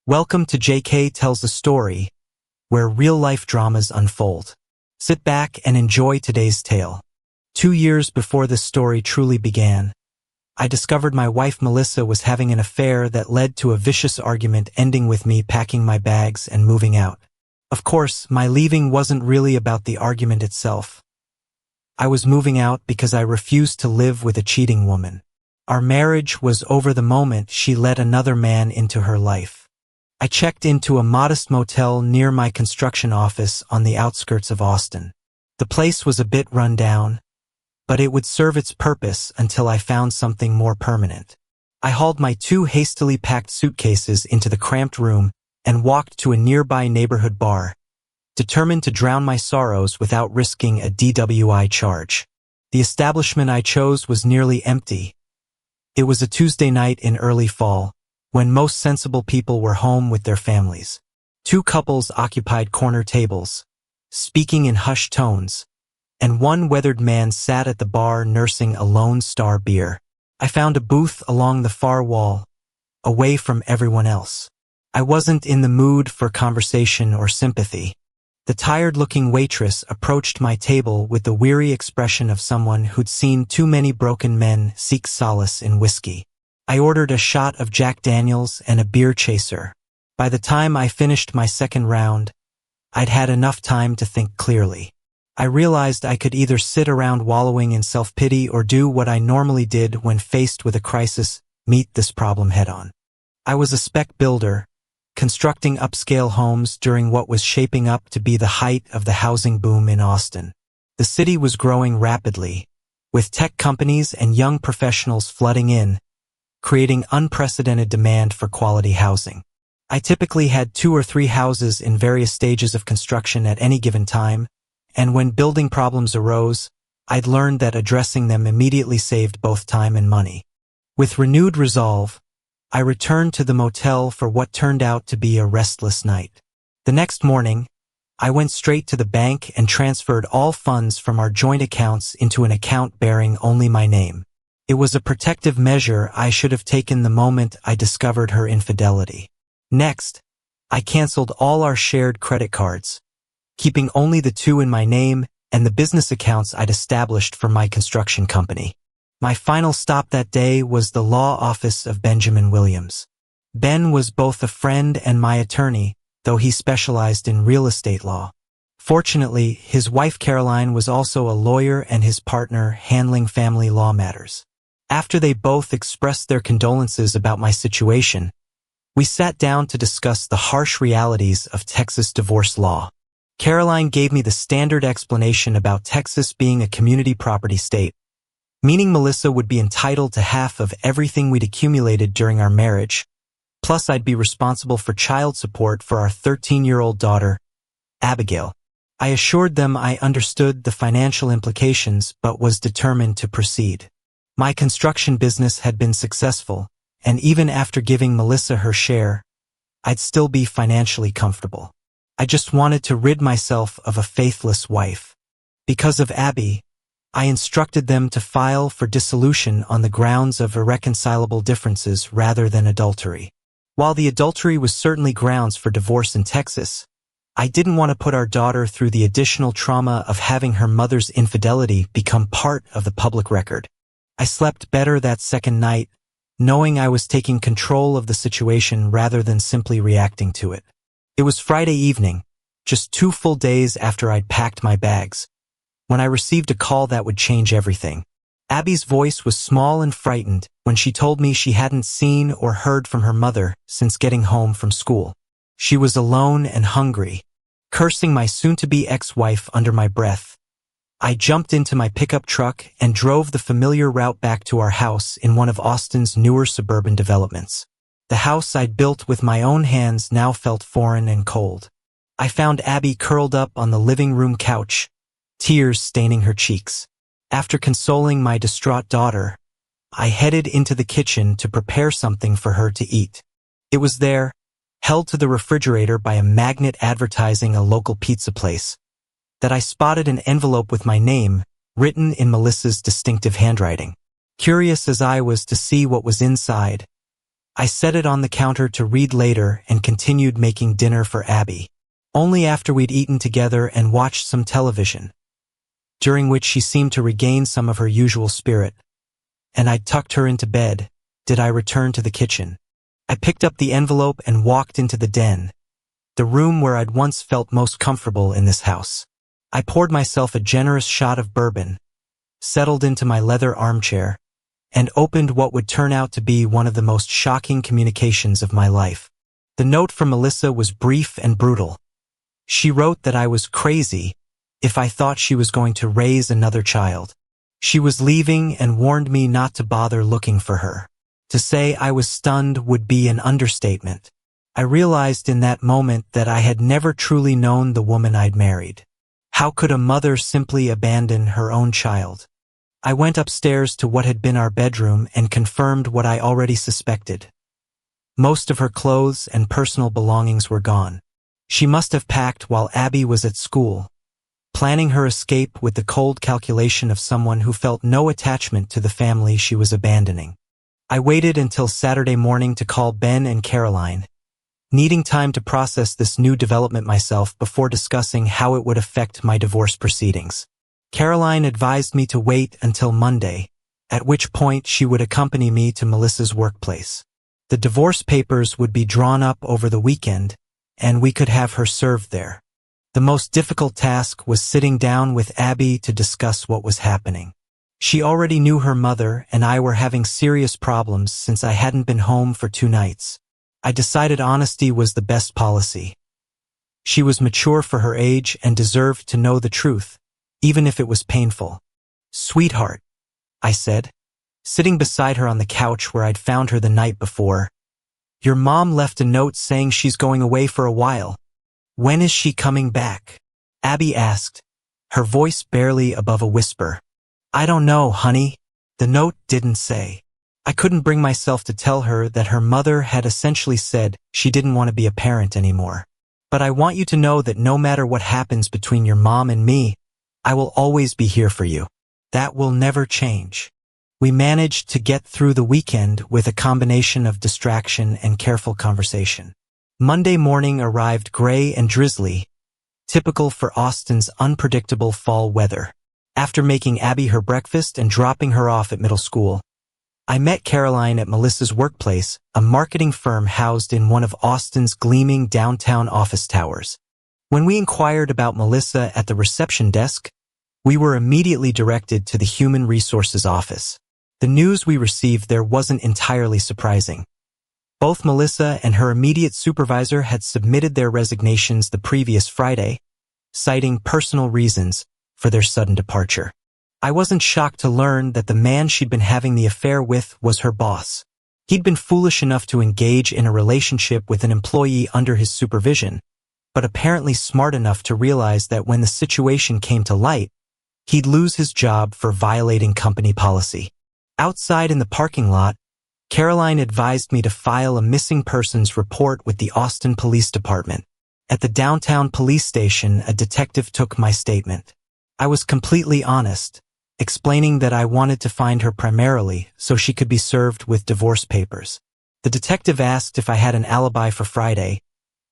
Welcome to JK Tells a Story, where real-life dramas unfold. Sit back and enjoy today's tale. 2 years before this story truly began, I discovered my wife Melissa was having an affair that led to a vicious argument ending with me packing my bags and moving out. Of course, my leaving wasn't really about the argument itself. I was moving out because I refused to live with a cheating woman. Our marriage was over the moment she let another man into her life. I checked into a modest motel near my construction office on the outskirts of Austin. The place was a bit run down, but it would serve its purpose until I found something more permanent. I hauled my 2 hastily packed suitcases into the cramped room and walked to a nearby neighborhood bar, determined to drown my sorrows without risking a DWI charge. The establishment I chose was nearly empty. It was a Tuesday night in early fall, when most sensible people were home with their families. 2 couples occupied corner tables, speaking in hushed tones, and one weathered man sat at the bar nursing a Lone Star beer. I found a booth along the far wall, away from everyone else. I wasn't in the mood for conversation or sympathy. The tired-looking waitress approached my table with the weary expression of someone who'd seen too many broken men seek solace in whiskey. I ordered a shot of Jack Daniels and a beer chaser. By the time I finished my second round, I'd had enough time to think clearly. I realized I could either sit around wallowing in self-pity or do what I normally did when faced with a crisis: meet this problem head-on. I was a spec builder, constructing upscale homes during what was shaping up to be the height of the housing boom in Austin. The city was growing rapidly, with tech companies and young professionals flooding in, creating unprecedented demand for quality housing. I typically had 2 or 3 houses in various stages of construction at any given time, and when building problems arose, I'd learned that addressing them immediately saved both time and money. With renewed resolve, I returned to the motel for what turned out to be a restless night. The next morning, I went straight to the bank and transferred all funds from our joint accounts into an account bearing only my name. It was a protective measure I should have taken the moment I discovered her infidelity. Next, I canceled all our shared credit cards, keeping only the 2 in my name and the business accounts I'd established for my construction company. My final stop that day was the law office of Benjamin Williams. Ben was both a friend and my attorney, though he specialized in real estate law. Fortunately, his wife Caroline was also a lawyer and his partner handling family law matters. After they both expressed their condolences about my situation, we sat down to discuss the harsh realities of Texas divorce law. Caroline gave me the standard explanation about Texas being a community property state, meaning Melissa would be entitled to half of everything we'd accumulated during our marriage, plus I'd be responsible for child support for our 13-year-old daughter, Abigail. I assured them I understood the financial implications but was determined to proceed. My construction business had been successful, and even after giving Melissa her share, I'd still be financially comfortable. I just wanted to rid myself of a faithless wife. Because of Abby, I instructed them to file for dissolution on the grounds of irreconcilable differences rather than adultery. While the adultery was certainly grounds for divorce in Texas, I didn't want to put our daughter through the additional trauma of having her mother's infidelity become part of the public record. I slept better that second night, knowing I was taking control of the situation rather than simply reacting to it. It was Friday evening, just 2 full days after I'd packed my bags, when I received a call that would change everything. Abby's voice was small and frightened when she told me she hadn't seen or heard from her mother since getting home from school. She was alone and hungry. Cursing my soon-to-be ex-wife under my breath, I jumped into my pickup truck and drove the familiar route back to our house in one of Austin's newer suburban developments. The house I'd built with my own hands now felt foreign and cold. I found Abby curled up on the living room couch, tears staining her cheeks. After consoling my distraught daughter, I headed into the kitchen to prepare something for her to eat. It was there, held to the refrigerator by a magnet advertising a local pizza place, that I spotted an envelope with my name, written in Melissa's distinctive handwriting. Curious as I was to see what was inside, I set it on the counter to read later and continued making dinner for Abby. Only after we'd eaten together and watched some television, during which she seemed to regain some of her usual spirit, and I'd tucked her into bed, did I return to the kitchen. I picked up the envelope and walked into the den, the room where I'd once felt most comfortable in this house. I poured myself a generous shot of bourbon, settled into my leather armchair, and opened what would turn out to be one of the most shocking communications of my life. The note from Melissa was brief and brutal. She wrote that I was crazy if I thought she was going to raise another child. She was leaving and warned me not to bother looking for her. To say I was stunned would be an understatement. I realized in that moment that I had never truly known the woman I'd married. How could a mother simply abandon her own child? I went upstairs to what had been our bedroom and confirmed what I already suspected. Most of her clothes and personal belongings were gone. She must have packed while Abby was at school, planning her escape with the cold calculation of someone who felt no attachment to the family she was abandoning. I waited until Saturday morning to call Ben and Caroline, needing time to process this new development myself before discussing how it would affect my divorce proceedings. Caroline advised me to wait until Monday, at which point she would accompany me to Melissa's workplace. The divorce papers would be drawn up over the weekend, and we could have her served there. The most difficult task was sitting down with Abby to discuss what was happening. She already knew her mother and I were having serious problems since I hadn't been home for 2 nights. I decided honesty was the best policy. She was mature for her age and deserved to know the truth, even if it was painful. "Sweetheart," I said, sitting beside her on the couch where I'd found her the night before, "your mom left a note saying she's going away for a while. When is she coming back?" Abby asked, her voice barely above a whisper. "I don't know, honey." The note didn't say. I couldn't bring myself to tell her that her mother had essentially said she didn't want to be a parent anymore. "But I want you to know that no matter what happens between your mom and me, I will always be here for you. That will never change." We managed to get through the weekend with a combination of distraction and careful conversation. Monday morning arrived gray and drizzly, typical for Austin's unpredictable fall weather. After making Abby her breakfast and dropping her off at middle school, I met Caroline at Melissa's workplace, a marketing firm housed in one of Austin's gleaming downtown office towers. When we inquired about Melissa at the reception desk, we were immediately directed to the Human Resources office. The news we received there wasn't entirely surprising. Both Melissa and her immediate supervisor had submitted their resignations the previous Friday, citing personal reasons for their sudden departure. I wasn't shocked to learn that the man she'd been having the affair with was her boss. He'd been foolish enough to engage in a relationship with an employee under his supervision, but apparently smart enough to realize that when the situation came to light, he'd lose his job for violating company policy. Outside in the parking lot, Caroline advised me to file a missing persons report with the Austin Police Department. At the downtown police station, a detective took my statement. I was completely honest, explaining that I wanted to find her primarily so she could be served with divorce papers. The detective asked if I had an alibi for Friday,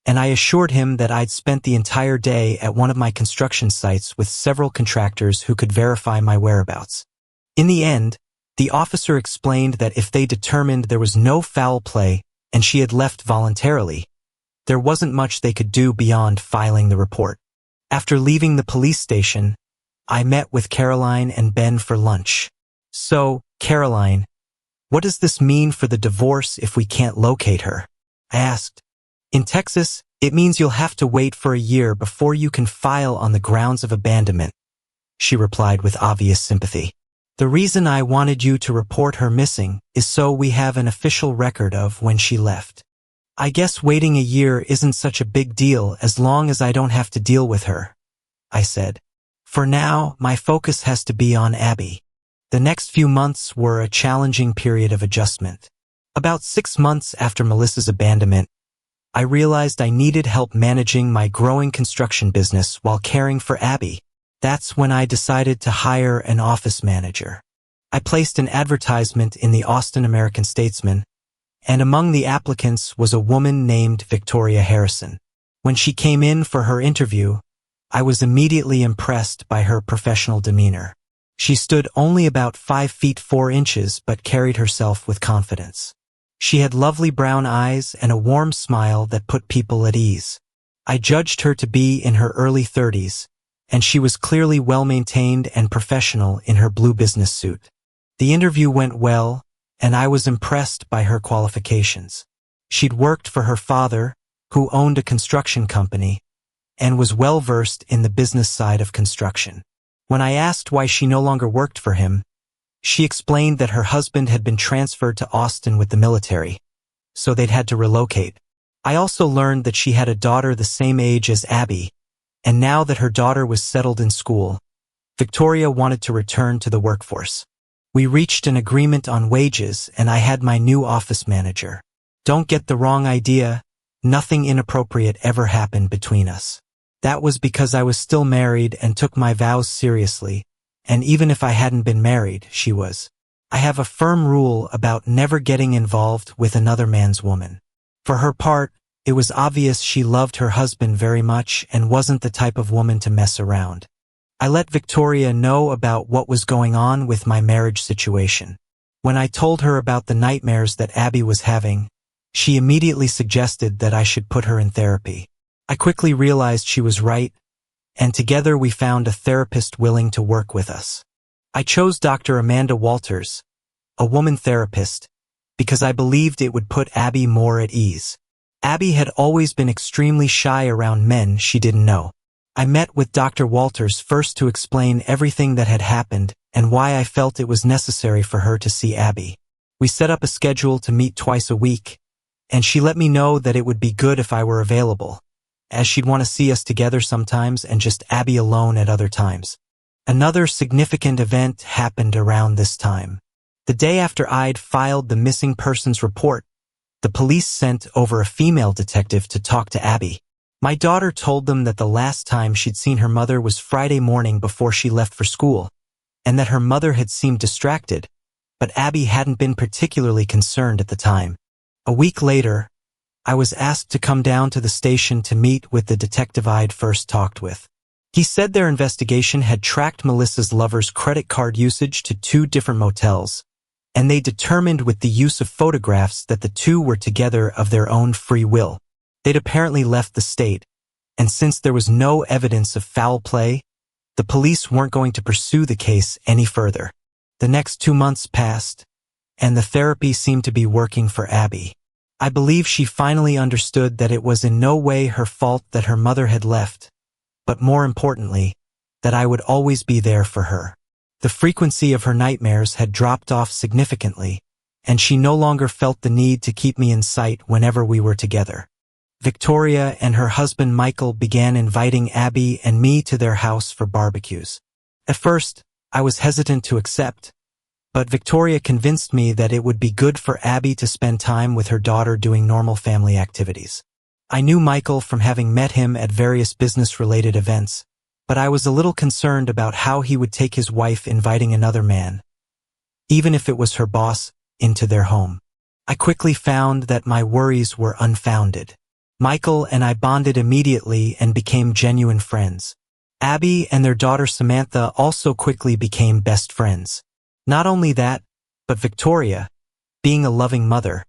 and I assured him that I'd spent the entire day at one of my construction sites with several contractors who could verify my whereabouts. In the end, the officer explained that if they determined there was no foul play and she had left voluntarily, there wasn't much they could do beyond filing the report. After leaving the police station, I met with Caroline and Ben for lunch. "So, Caroline, what does this mean for the divorce if we can't locate her?" I asked. "In Texas, it means you'll have to wait for a year before you can file on the grounds of abandonment," she replied with obvious sympathy. "The reason I wanted you to report her missing is so we have an official record of when she left. I guess waiting a year isn't such a big deal as long as I don't have to deal with her," I said. "For now, my focus has to be on Abby." The next few months were a challenging period of adjustment. About 6 months after Melissa's abandonment, I realized I needed help managing my growing construction business while caring for Abby. That's when I decided to hire an office manager. I placed an advertisement in the Austin American-Statesman, and among the applicants was a woman named Victoria Harrison. When she came in for her interview, I was immediately impressed by her professional demeanor. She stood only about 5 feet 4 inches but carried herself with confidence. She had lovely brown eyes and a warm smile that put people at ease. I judged her to be in her early 30s, and she was clearly well-maintained and professional in her blue business suit. The interview went well, and I was impressed by her qualifications. She'd worked for her father, who owned a construction company, and was well-versed in the business side of construction. When I asked why she no longer worked for him, she explained that her husband had been transferred to Austin with the military, so they'd had to relocate. I also learned that she had a daughter the same age as Abby, and now that her daughter was settled in school, Victoria wanted to return to the workforce. We reached an agreement on wages, and I had my new office manager. Don't get the wrong idea, nothing inappropriate ever happened between us. That was because I was still married and took my vows seriously, and even if I hadn't been married, she was. I have a firm rule about never getting involved with another man's woman. For her part, it was obvious she loved her husband very much and wasn't the type of woman to mess around. I let Victoria know about what was going on with my marriage situation. When I told her about the nightmares that Abby was having, she immediately suggested that I should put her in therapy. I quickly realized she was right, and together we found a therapist willing to work with us. I chose Dr. Amanda Walters, a woman therapist, because I believed it would put Abby more at ease. Abby had always been extremely shy around men she didn't know. I met with Dr. Walters first to explain everything that had happened and why I felt it was necessary for her to see Abby. We set up a schedule to meet twice a week, and she let me know that it would be good if I were available, as she'd want to see us together sometimes and just Abby alone at other times. Another significant event happened around this time. The day after I'd filed the missing persons report, the police sent over a female detective to talk to Abby. My daughter told them that the last time she'd seen her mother was Friday morning before she left for school, and that her mother had seemed distracted, but Abby hadn't been particularly concerned at the time. A week later, I was asked to come down to the station to meet with the detective I'd first talked with. He said their investigation had tracked Melissa's lover's credit card usage to 2 different motels, and they determined with the use of photographs that the two were together of their own free will. They'd apparently left the state, and since there was no evidence of foul play, the police weren't going to pursue the case any further. The next 2 months passed, and the therapy seemed to be working for Abby. I believe she finally understood that it was in no way her fault that her mother had left, but more importantly, that I would always be there for her. The frequency of her nightmares had dropped off significantly, and she no longer felt the need to keep me in sight whenever we were together. Victoria and her husband Michael began inviting Abby and me to their house for barbecues. At first, I was hesitant to accept, but Victoria convinced me that it would be good for Abby to spend time with her daughter doing normal family activities. I knew Michael from having met him at various business-related events, but I was a little concerned about how he would take his wife inviting another man, even if it was her boss, into their home. I quickly found that my worries were unfounded. Michael and I bonded immediately and became genuine friends. Abby and their daughter Samantha also quickly became best friends. Not only that, but Victoria, being a loving mother,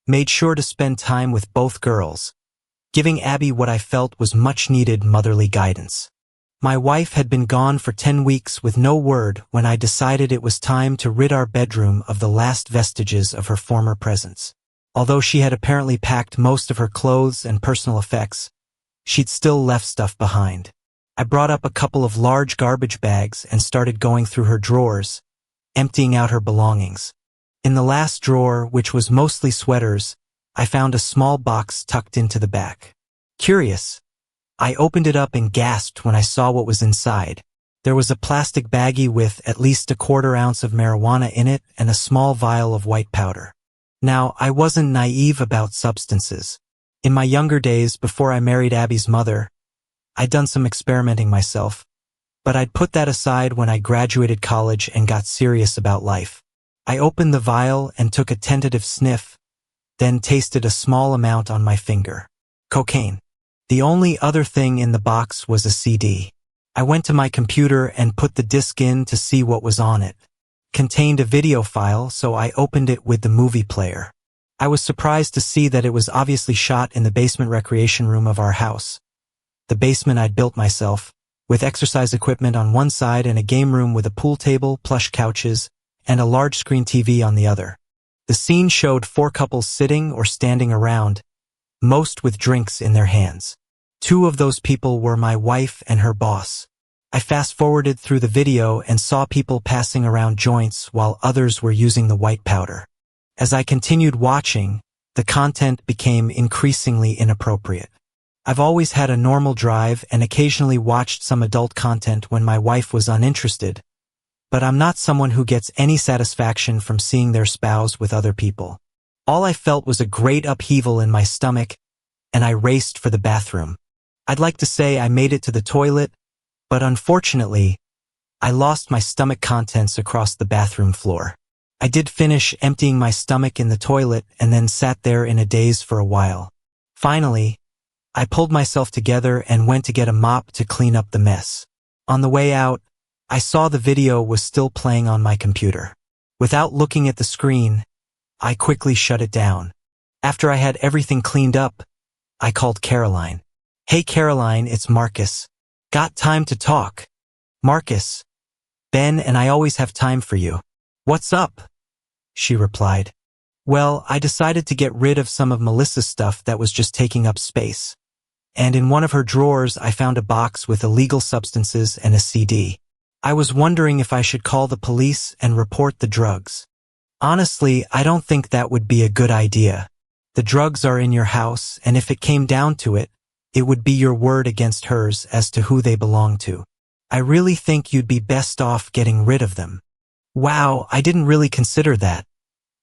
made sure to spend time with both girls, giving Abby what I felt was much-needed motherly guidance. My wife had been gone for 10 weeks with no word when I decided it was time to rid our bedroom of the last vestiges of her former presence. Although she had apparently packed most of her clothes and personal effects, she'd still left stuff behind. I brought up a couple of large garbage bags and started going through her drawers, emptying out her belongings. In the last drawer, which was mostly sweaters, I found a small box tucked into the back. Curious, I opened it up and gasped when I saw what was inside. There was a plastic baggie with at least 1/4 ounce of marijuana in it and a small vial of white powder. Now, I wasn't naive about substances. In my younger days, before I married Abby's mother, I'd done some experimenting myself, but I'd put that aside when I graduated college and got serious about life. I opened the vial and took a tentative sniff, then tasted a small amount on my finger. Cocaine. The only other thing in the box was a CD. I went to my computer and put the disc in to see what was on it. Contained a video file, so I opened it with the movie player. I was surprised to see that it was obviously shot in the basement recreation room of our house. The basement I'd built myself, with exercise equipment on one side and a game room with a pool table, plush couches, and a large screen TV on the other. The scene showed 4 couples sitting or standing around, most with drinks in their hands. 2 of those people were my wife and her boss. I fast-forwarded through the video and saw people passing around joints while others were using the white powder. As I continued watching, the content became increasingly inappropriate. I've always had a normal drive and occasionally watched some adult content when my wife was uninterested, but I'm not someone who gets any satisfaction from seeing their spouse with other people. All I felt was a great upheaval in my stomach, and I raced for the bathroom. I'd like to say I made it to the toilet, but unfortunately, I lost my stomach contents across the bathroom floor. I did finish emptying my stomach in the toilet and then sat there in a daze for a while. Finally, I pulled myself together and went to get a mop to clean up the mess. On the way out, I saw the video was still playing on my computer. Without looking at the screen, I quickly shut it down. After I had everything cleaned up, I called Caroline. "Hey Caroline, it's Marcus. Got time to talk?" "Marcus, Ben and I always have time for you." "What's up?" she replied. "Well, I decided to get rid of some of Melissa's stuff that was just taking up space. And in one of her drawers I found a box with illegal substances and a CD. I was wondering if I should call the police and report the drugs. Honestly, I don't think that would be a good idea. The drugs are in your house, and if it came down to it, it would be your word against hers as to who they belong to. I really think you'd be best off getting rid of them." "Wow, I didn't really consider that,"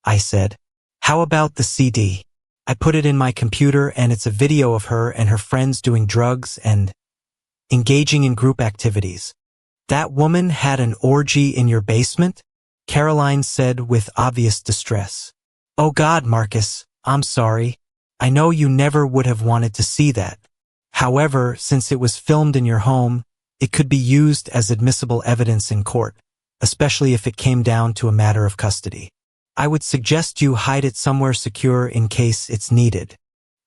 I said. "How about the CD?" I put it in my computer and it's a video of her and her friends doing drugs and engaging in group activities. "That woman had an orgy in your basement?" Caroline said with obvious distress. "Oh God, Marcus, I'm sorry. I know you never would have wanted to see that. However, since it was filmed in your home, it could be used as admissible evidence in court, especially if it came down to a matter of custody. I would suggest you hide it somewhere secure in case it's needed."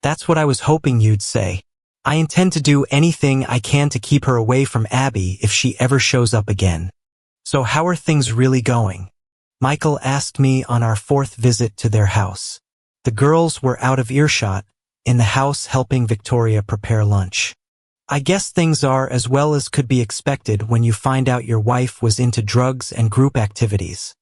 "That's what I was hoping you'd say. I intend to do anything I can to keep her away from Abby if she ever shows up again." "So how are things really going?" Michael asked me on our 4th visit to their house. The girls were out of earshot, in the house helping Victoria prepare lunch. "I guess things are as well as could be expected when you find out your wife was into drugs and group activities,"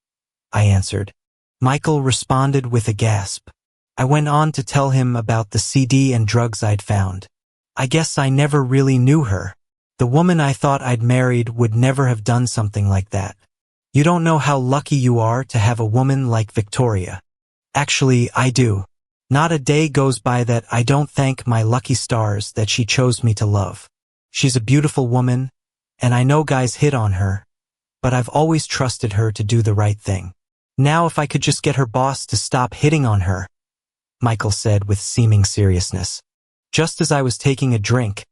I answered. Michael responded with a gasp. I went on to tell him about the CD and drugs I'd found. "I guess I never really knew her. The woman I thought I'd married would never have done something like that. You don't know how lucky you are to have a woman like Victoria." "Actually, I do. Not a day goes by that I don't thank my lucky stars that she chose me to love. She's a beautiful woman, and I know guys hit on her, but I've always trusted her to do the right thing. Now if I could just get her boss to stop hitting on her," Michael said with seeming seriousness. Just as I was taking a drink,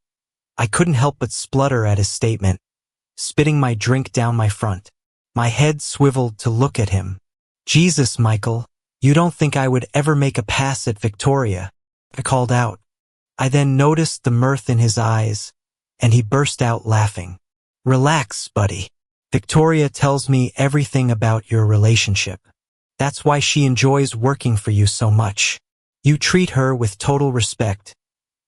I couldn't help but splutter at his statement, spitting my drink down my front. My head swiveled to look at him. "Jesus, Michael, you don't think I would ever make a pass at Victoria?" I called out. I then noticed the mirth in his eyes, and he burst out laughing. "Relax, buddy. Victoria tells me everything about your relationship. That's why she enjoys working for you so much. You treat her with total respect,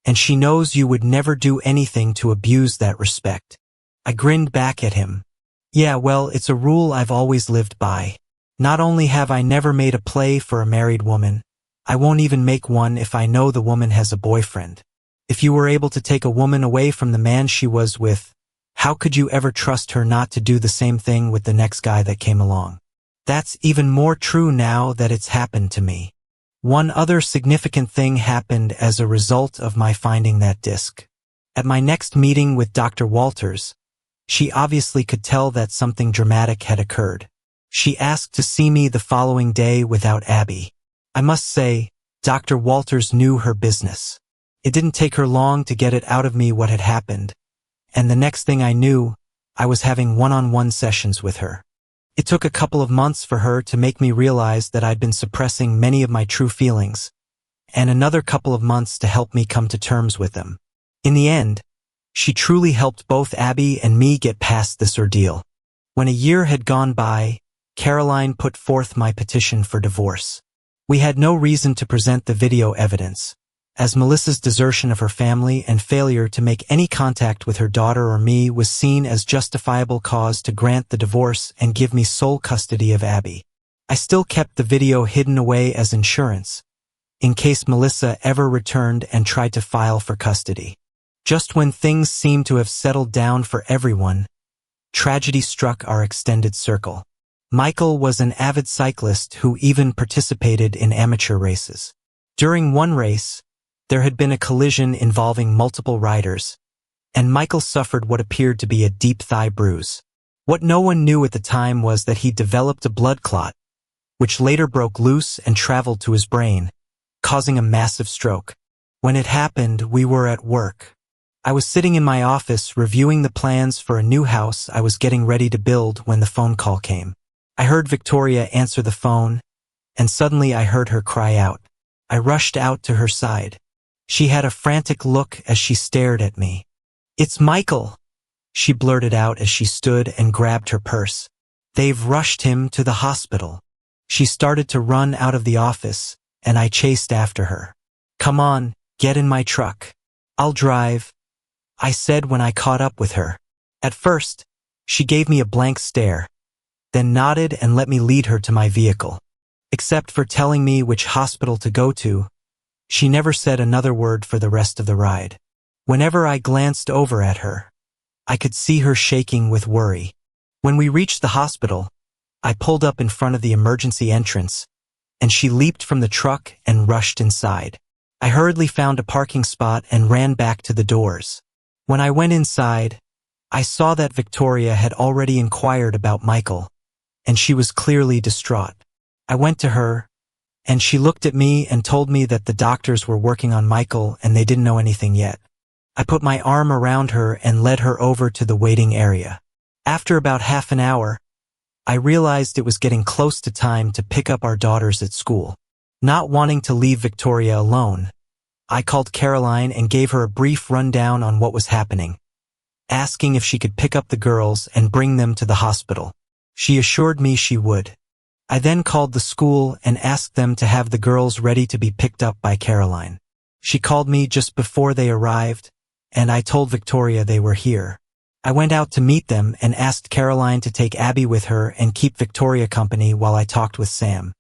and she knows you would never do anything to abuse that respect." I grinned back at him. "Yeah, well, it's a rule I've always lived by. Not only have I never made a play for a married woman, I won't even make one if I know the woman has a boyfriend. If you were able to take a woman away from the man she was with, how could you ever trust her not to do the same thing with the next guy that came along? That's even more true now that it's happened to me." One other significant thing happened as a result of my finding that disc. At my next meeting with Dr. Walters, she obviously could tell that something dramatic had occurred. She asked to see me the following day without Abby. I must say, Dr. Walters knew her business. It didn't take her long to get it out of me what had happened, and the next thing I knew, I was having one-on-one sessions with her. It took a couple of months for her to make me realize that I'd been suppressing many of my true feelings, and another couple of months to help me come to terms with them. In the end, she truly helped both Abby and me get past this ordeal. When a year had gone by, Caroline put forth my petition for divorce. We had no reason to present the video evidence, as Melissa's desertion of her family and failure to make any contact with her daughter or me was seen as justifiable cause to grant the divorce and give me sole custody of Abby. I still kept the video hidden away as insurance, in case Melissa ever returned and tried to file for custody. Just when things seemed to have settled down for everyone, tragedy struck our extended circle. Michael was an avid cyclist who even participated in amateur races. During one race, there had been a collision involving multiple riders, and Michael suffered what appeared to be a deep thigh bruise. What no one knew at the time was that he developed a blood clot, which later broke loose and traveled to his brain, causing a massive stroke. When it happened, we were at work. I was sitting in my office reviewing the plans for a new house I was getting ready to build when the phone call came. I heard Victoria answer the phone, and suddenly I heard her cry out. I rushed out to her side. She had a frantic look as she stared at me. "It's Michael," she blurted out as she stood and grabbed her purse. "They've rushed him to the hospital." She started to run out of the office, and I chased after her. "Come on, get in my truck. I'll drive," I said when I caught up with her. At first, she gave me a blank stare, then nodded and let me lead her to my vehicle. Except for telling me which hospital to go to, she never said another word for the rest of the ride. Whenever I glanced over at her, I could see her shaking with worry. When we reached the hospital, I pulled up in front of the emergency entrance, and she leaped from the truck and rushed inside. I hurriedly found a parking spot and ran back to the doors. When I went inside, I saw that Victoria had already inquired about Michael, and she was clearly distraught. I went to her, and she looked at me and told me that the doctors were working on Michael and they didn't know anything yet. I put my arm around her and led her over to the waiting area. After about half an hour, I realized it was getting close to time to pick up our daughters at school. Not wanting to leave Victoria alone, I called Caroline and gave her a brief rundown on what was happening, asking if she could pick up the girls and bring them to the hospital. She assured me she would. I then called the school and asked them to have the girls ready to be picked up by Caroline. She called me just before they arrived, and I told Victoria they were here. I went out to meet them and asked Caroline to take Abby with her and keep Victoria company while I talked with Sam.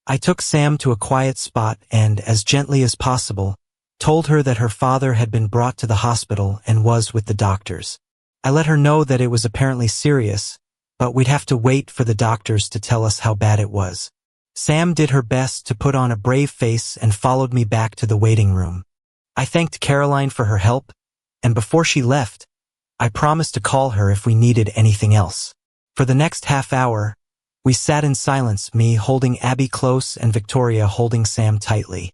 I took Sam to a quiet spot and, as gently as possible, told her that her father had been brought to the hospital and was with the doctors. I let her know that it was apparently serious, but we'd have to wait for the doctors to tell us how bad it was. Sam did her best to put on a brave face and followed me back to the waiting room. I thanked Caroline for her help, and before she left, I promised to call her if we needed anything else. For the next half hour, we sat in silence, me holding Abby close and Victoria holding Sam tightly.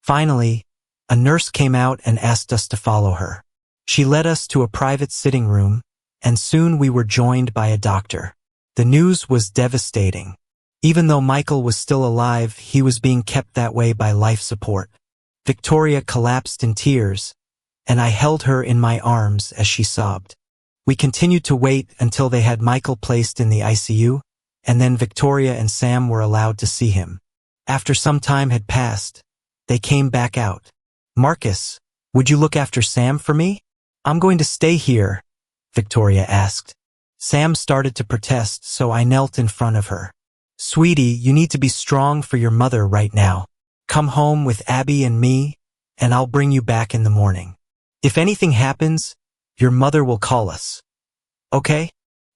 Finally, a nurse came out and asked us to follow her. She led us to a private sitting room, and soon we were joined by a doctor. The news was devastating. Even though Michael was still alive, he was being kept that way by life support. Victoria collapsed in tears, and I held her in my arms as she sobbed. We continued to wait until they had Michael placed in the ICU, and then Victoria and Sam were allowed to see him. After some time had passed, they came back out. "Marcus, would you look after Sam for me? I'm going to stay here," Victoria asked. Sam started to protest, so I knelt in front of her. "Sweetie, you need to be strong for your mother right now. Come home with Abby and me, and I'll bring you back in the morning. If anything happens, your mother will call us. Okay?"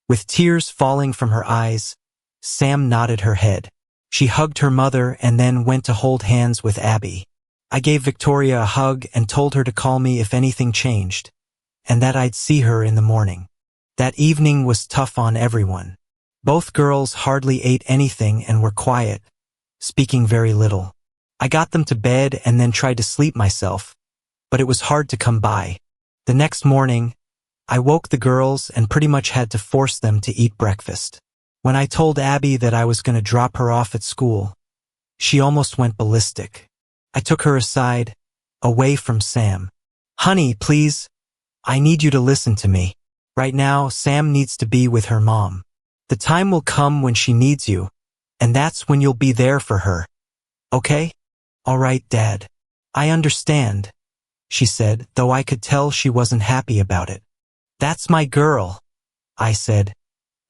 With tears falling from her eyes, Sam nodded her head. She hugged her mother and then went to hold hands with Abby. I gave Victoria a hug and told her to call me if anything changed, and that I'd see her in the morning. That evening was tough on everyone. Both girls hardly ate anything and were quiet, speaking very little. I got them to bed and then tried to sleep myself, but it was hard to come by. The next morning, I woke the girls and pretty much had to force them to eat breakfast. When I told Abby that I was going to drop her off at school, she almost went ballistic. I took her aside, away from Sam. "Honey, please, I need you to listen to me. Right now, Sam needs to be with her mom. The time will come when she needs you, and that's when you'll be there for her. Okay?" "All right, Dad. I understand," she said, though I could tell she wasn't happy about it. "That's my girl," I said,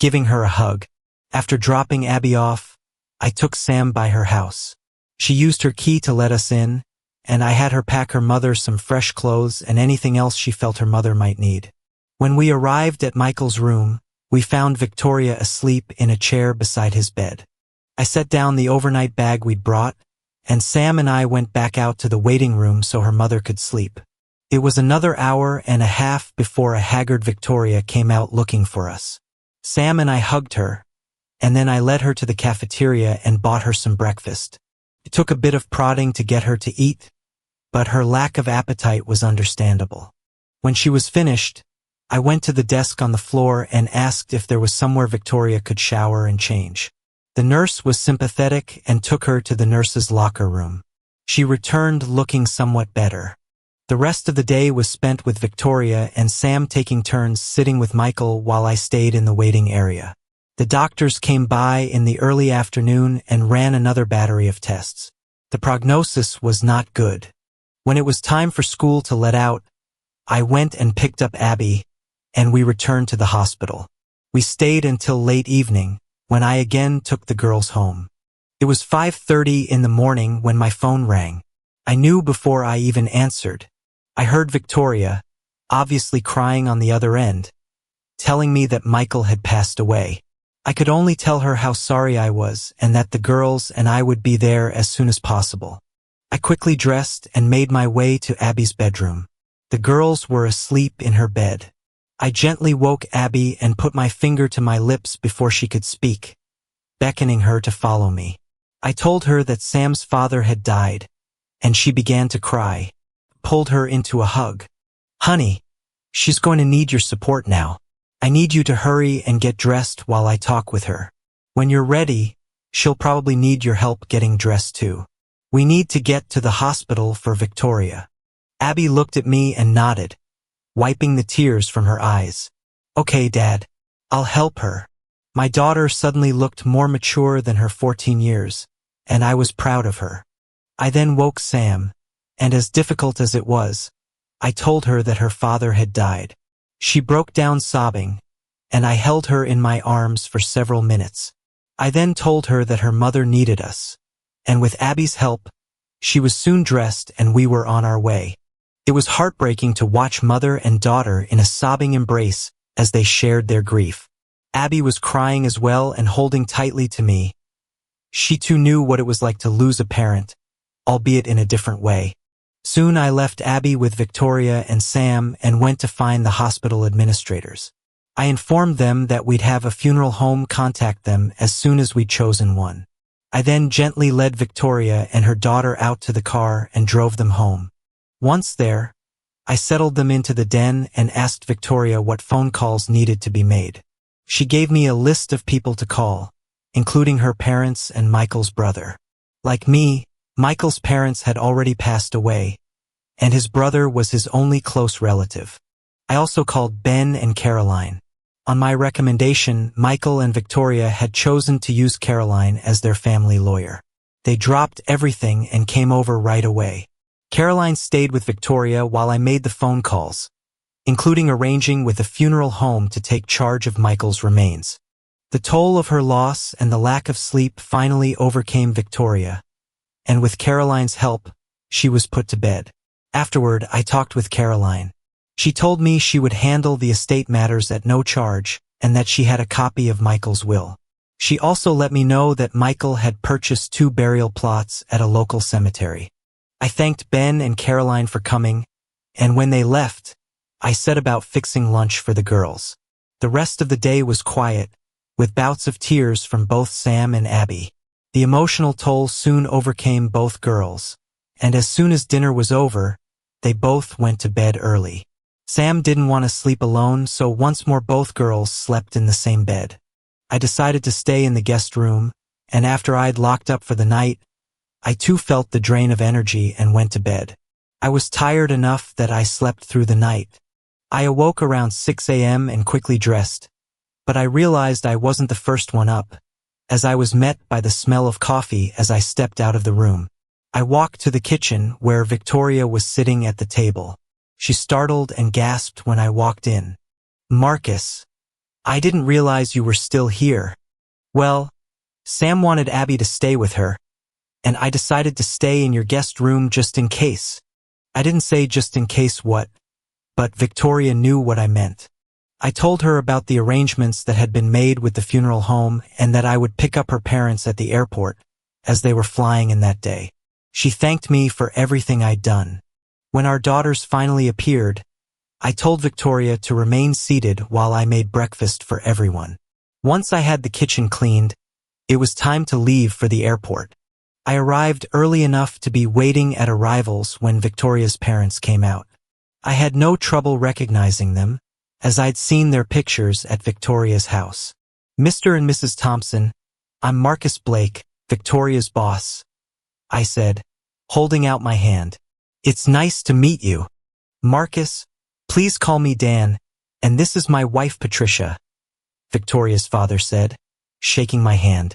giving her a hug. After dropping Abby off, I took Sam by her house. She used her key to let us in, and I had her pack her mother some fresh clothes and anything else she felt her mother might need. When we arrived at Michael's room, we found Victoria asleep in a chair beside his bed. I set down the overnight bag we'd brought, and Sam and I went back out to the waiting room so her mother could sleep. It was another hour and a half before a haggard Victoria came out looking for us. Sam and I hugged her, and then I led her to the cafeteria and bought her some breakfast. It took a bit of prodding to get her to eat, but her lack of appetite was understandable. When she was finished, I went to the desk on the floor and asked if there was somewhere Victoria could shower and change. The nurse was sympathetic and took her to the nurse's locker room. She returned looking somewhat better. The rest of the day was spent with Victoria and Sam taking turns sitting with Michael while I stayed in the waiting area. The doctors came by in the early afternoon and ran another battery of tests. The prognosis was not good. When it was time for school to let out, I went and picked up Abby, and we returned to the hospital. We stayed until late evening, when I again took the girls home. It was 5:30 in the morning when my phone rang. I knew before I even answered. I heard Victoria, obviously crying on the other end, telling me that Michael had passed away. I could only tell her how sorry I was and that the girls and I would be there as soon as possible. I quickly dressed and made my way to Abby's bedroom. The girls were asleep in her bed. I gently woke Abby and put my finger to my lips before she could speak, beckoning her to follow me. I told her that Sam's father had died, and she began to cry, pulled her into a hug. "Honey, she's going to need your support now. I need you to hurry and get dressed while I talk with her. When you're ready, she'll probably need your help getting dressed too. We need to get to the hospital for Victoria." Abby looked at me and nodded, wiping the tears from her eyes. "Okay, Dad, I'll help her." My daughter suddenly looked more mature than her 14 years, and I was proud of her. I then woke Sam, and as difficult as it was, I told her that her father had died. She broke down sobbing, and I held her in my arms for several minutes. I then told her that her mother needed us, and with Abby's help, she was soon dressed and we were on our way. It was heartbreaking to watch mother and daughter in a sobbing embrace as they shared their grief. Abby was crying as well and holding tightly to me. She too knew what it was like to lose a parent, albeit in a different way. Soon I left Abby with Victoria and Sam and went to find the hospital administrators. I informed them that we'd have a funeral home contact them as soon as we'd chosen one. I then gently led Victoria and her daughter out to the car and drove them home. Once there, I settled them into the den and asked Victoria what phone calls needed to be made. She gave me a list of people to call, including her parents and Michael's brother. Like me, Michael's parents had already passed away, and his brother was his only close relative. I also called Ben and Caroline. On my recommendation, Michael and Victoria had chosen to use Caroline as their family lawyer. They dropped everything and came over right away. Caroline stayed with Victoria while I made the phone calls, including arranging with a funeral home to take charge of Michael's remains. The toll of her loss and the lack of sleep finally overcame Victoria, and with Caroline's help, she was put to bed. Afterward, I talked with Caroline. She told me she would handle the estate matters at no charge and that she had a copy of Michael's will. She also let me know that Michael had purchased 2 burial plots at a local cemetery. I thanked Ben and Caroline for coming, and when they left, I set about fixing lunch for the girls. The rest of the day was quiet, with bouts of tears from both Sam and Abby. The emotional toll soon overcame both girls, and as soon as dinner was over, they both went to bed early. Sam didn't want to sleep alone, so once more both girls slept in the same bed. I decided to stay in the guest room, and after I'd locked up for the night, I too felt the drain of energy and went to bed. I was tired enough that I slept through the night. I awoke around 6 a.m. and quickly dressed, but I realized I wasn't the first one up, as I was met by the smell of coffee as I stepped out of the room. I walked to the kitchen where Victoria was sitting at the table. She startled and gasped when I walked in. "Marcus, I didn't realize you were still here." "Well, Sam wanted Abby to stay with her, and I decided to stay in your guest room just in case." I didn't say just in case what, but Victoria knew what I meant. I told her about the arrangements that had been made with the funeral home and that I would pick up her parents at the airport, as they were flying in that day. She thanked me for everything I'd done. When our daughters finally appeared, I told Victoria to remain seated while I made breakfast for everyone. Once I had the kitchen cleaned, it was time to leave for the airport. I arrived early enough to be waiting at arrivals when Victoria's parents came out. I had no trouble recognizing them, as I'd seen their pictures at Victoria's house. "Mr. and Mrs. Thompson, I'm Marcus Blake, Victoria's boss," I said, holding out my hand. "It's nice to meet you. Marcus, please call me Dan, and this is my wife Patricia," Victoria's father said, shaking my hand.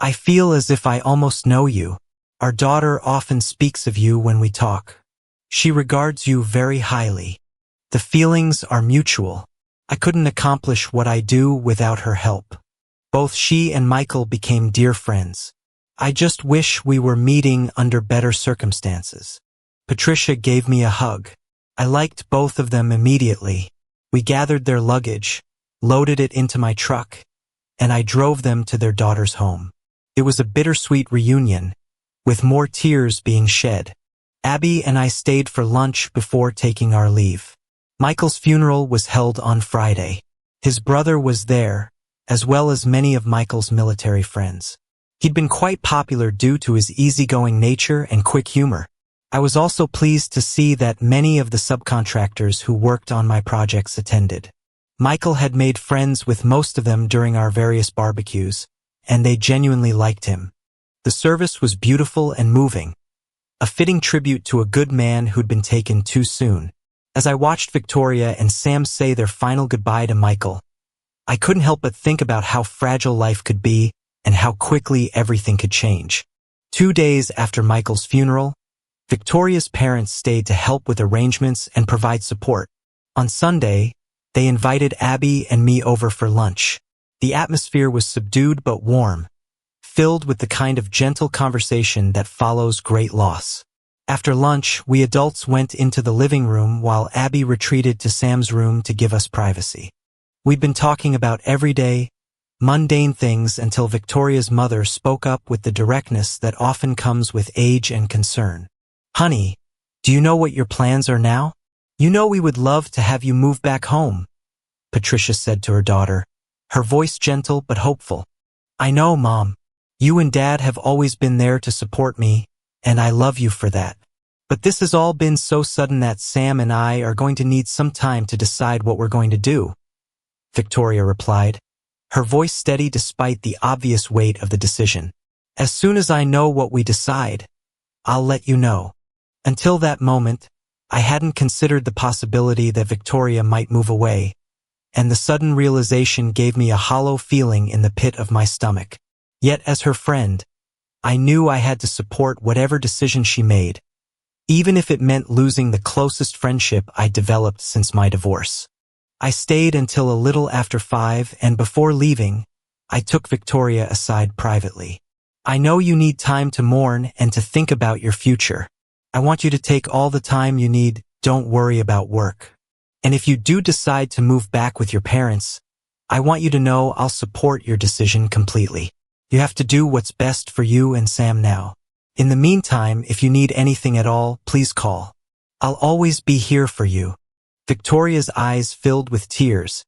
"I feel as if I almost know you. Our daughter often speaks of you when we talk. She regards you very highly. The feelings are mutual. I couldn't accomplish what I do without her help. Both she and Michael became dear friends. I just wish we were meeting under better circumstances." Patricia gave me a hug. I liked both of them immediately. We gathered their luggage, loaded it into my truck, and I drove them to their daughter's home. It was a bittersweet reunion, with more tears being shed. Abby and I stayed for lunch before taking our leave. Michael's funeral was held on Friday. His brother was there, as well as many of Michael's military friends. He'd been quite popular due to his easygoing nature and quick humor. I was also pleased to see that many of the subcontractors who worked on my projects attended. Michael had made friends with most of them during our various barbecues, and they genuinely liked him. The service was beautiful and moving, a fitting tribute to a good man who'd been taken too soon. As I watched Victoria and Sam say their final goodbye to Michael, I couldn't help but think about how fragile life could be and how quickly everything could change. 2 days after Michael's funeral, Victoria's parents stayed to help with arrangements and provide support. On Sunday, they invited Abby and me over for lunch. The atmosphere was subdued but warm, filled with the kind of gentle conversation that follows great loss. After lunch, we adults went into the living room while Abby retreated to Sam's room to give us privacy. We'd been talking about everyday, mundane things until Victoria's mother spoke up with the directness that often comes with age and concern. "Honey, do you know what your plans are now? You know we would love to have you move back home," Patricia said to her daughter, her voice gentle but hopeful. "I know, Mom. You and Dad have always been there to support me, and I love you for that. But this has all been so sudden that Sam and I are going to need some time to decide what we're going to do," Victoria replied, her voice steady despite the obvious weight of the decision. "As soon as I know what we decide, I'll let you know." Until that moment, I hadn't considered the possibility that Victoria might move away, and the sudden realization gave me a hollow feeling in the pit of my stomach. Yet as her friend, I knew I had to support whatever decision she made, even if it meant losing the closest friendship I'd developed since my divorce. I stayed until a little after 5, and before leaving, I took Victoria aside privately. "I know you need time to mourn and to think about your future. I want you to take all the time you need, don't worry about work. And if you do decide to move back with your parents, I want you to know I'll support your decision completely. You have to do what's best for you and Sam now. In the meantime, if you need anything at all, please call. I'll always be here for you." Victoria's eyes filled with tears,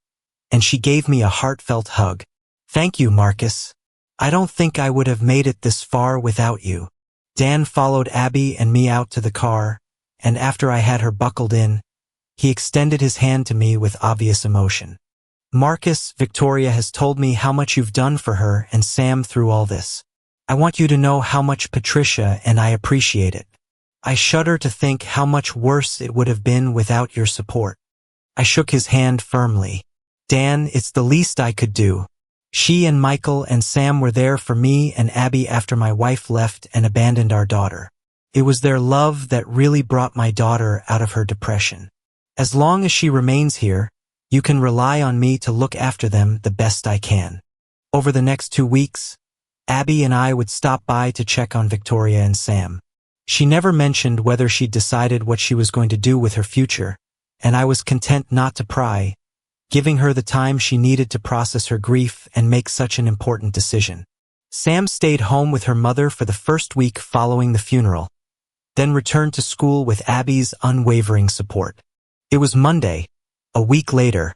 and she gave me a heartfelt hug. "Thank you, Marcus. I don't think I would have made it this far without you. Dan followed Abby and me out to the car, and after I had her buckled in, he extended his hand to me with obvious emotion. Marcus, Victoria has told me how much you've done for her and Sam through all this. I want you to know how much Patricia and I appreciate it. I shudder to think how much worse it would have been without your support. I shook his hand firmly. Dan, it's the least I could do. She and Michael and Sam were there for me and Abby after my wife left and abandoned our daughter. It was their love that really brought my daughter out of her depression. As long as she remains here, you can rely on me to look after them the best I can. Over the next 2 weeks, Abby and I would stop by to check on Victoria and Sam. She never mentioned whether she'd decided what she was going to do with her future, and I was content not to pry, giving her the time she needed to process her grief and make such an important decision. Sam stayed home with her mother for the first week following the funeral, then returned to school with Abby's unwavering support. It was Monday, a week later,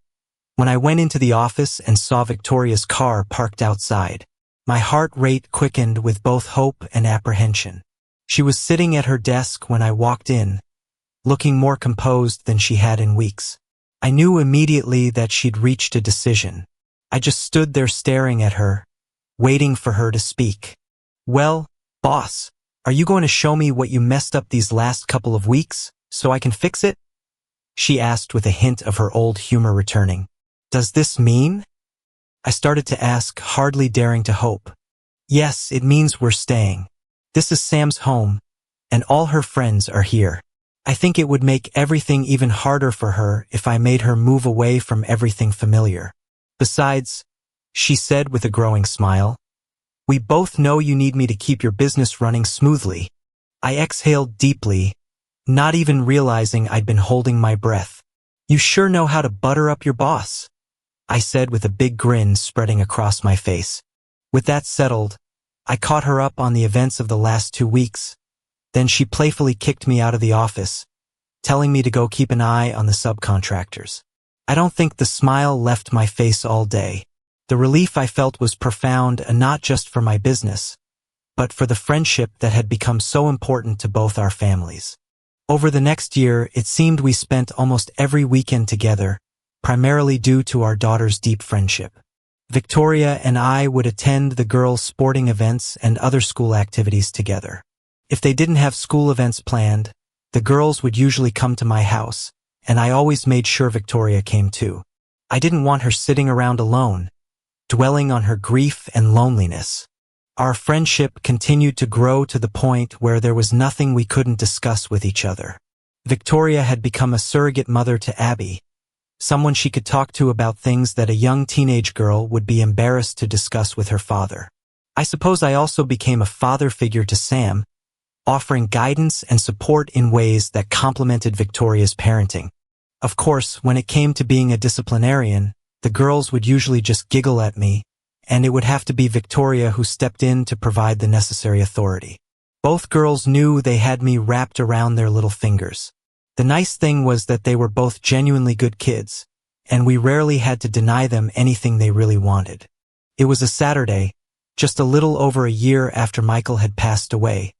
when I went into the office and saw Victoria's car parked outside. My heart rate quickened with both hope and apprehension. She was sitting at her desk when I walked in, looking more composed than she had in weeks. I knew immediately that she'd reached a decision. I just stood there staring at her, waiting for her to speak. Well, boss, are you going to show me what you messed up these last couple of weeks, so I can fix it? She asked with a hint of her old humor returning. Does this mean? I started to ask, hardly daring to hope. Yes, it means we're staying. This is Sam's home, and all her friends are here. I think it would make everything even harder for her if I made her move away from everything familiar. Besides, she said with a growing smile, we both know you need me to keep your business running smoothly. I exhaled deeply, not even realizing I'd been holding my breath. You sure know how to butter up your boss, I said with a big grin spreading across my face. With that settled, I caught her up on the events of the last 2 weeks. Then she playfully kicked me out of the office, telling me to go keep an eye on the subcontractors. I don't think the smile left my face all day. The relief I felt was profound, and not just for my business, but for the friendship that had become so important to both our families. Over the next year, it seemed we spent almost every weekend together, primarily due to our daughter's deep friendship. Victoria and I would attend the girls' sporting events and other school activities together. If they didn't have school events planned, the girls would usually come to my house, and I always made sure Victoria came too. I didn't want her sitting around alone, dwelling on her grief and loneliness. Our friendship continued to grow to the point where there was nothing we couldn't discuss with each other. Victoria had become a surrogate mother to Abby, someone she could talk to about things that a young teenage girl would be embarrassed to discuss with her father. I suppose I also became a father figure to Sam, offering guidance and support in ways that complemented Victoria's parenting. Of course, when it came to being a disciplinarian, the girls would usually just giggle at me, and it would have to be Victoria who stepped in to provide the necessary authority. Both girls knew they had me wrapped around their little fingers. The nice thing was that they were both genuinely good kids, and we rarely had to deny them anything they really wanted. It was a Saturday, just a little over a year after Michael had passed away,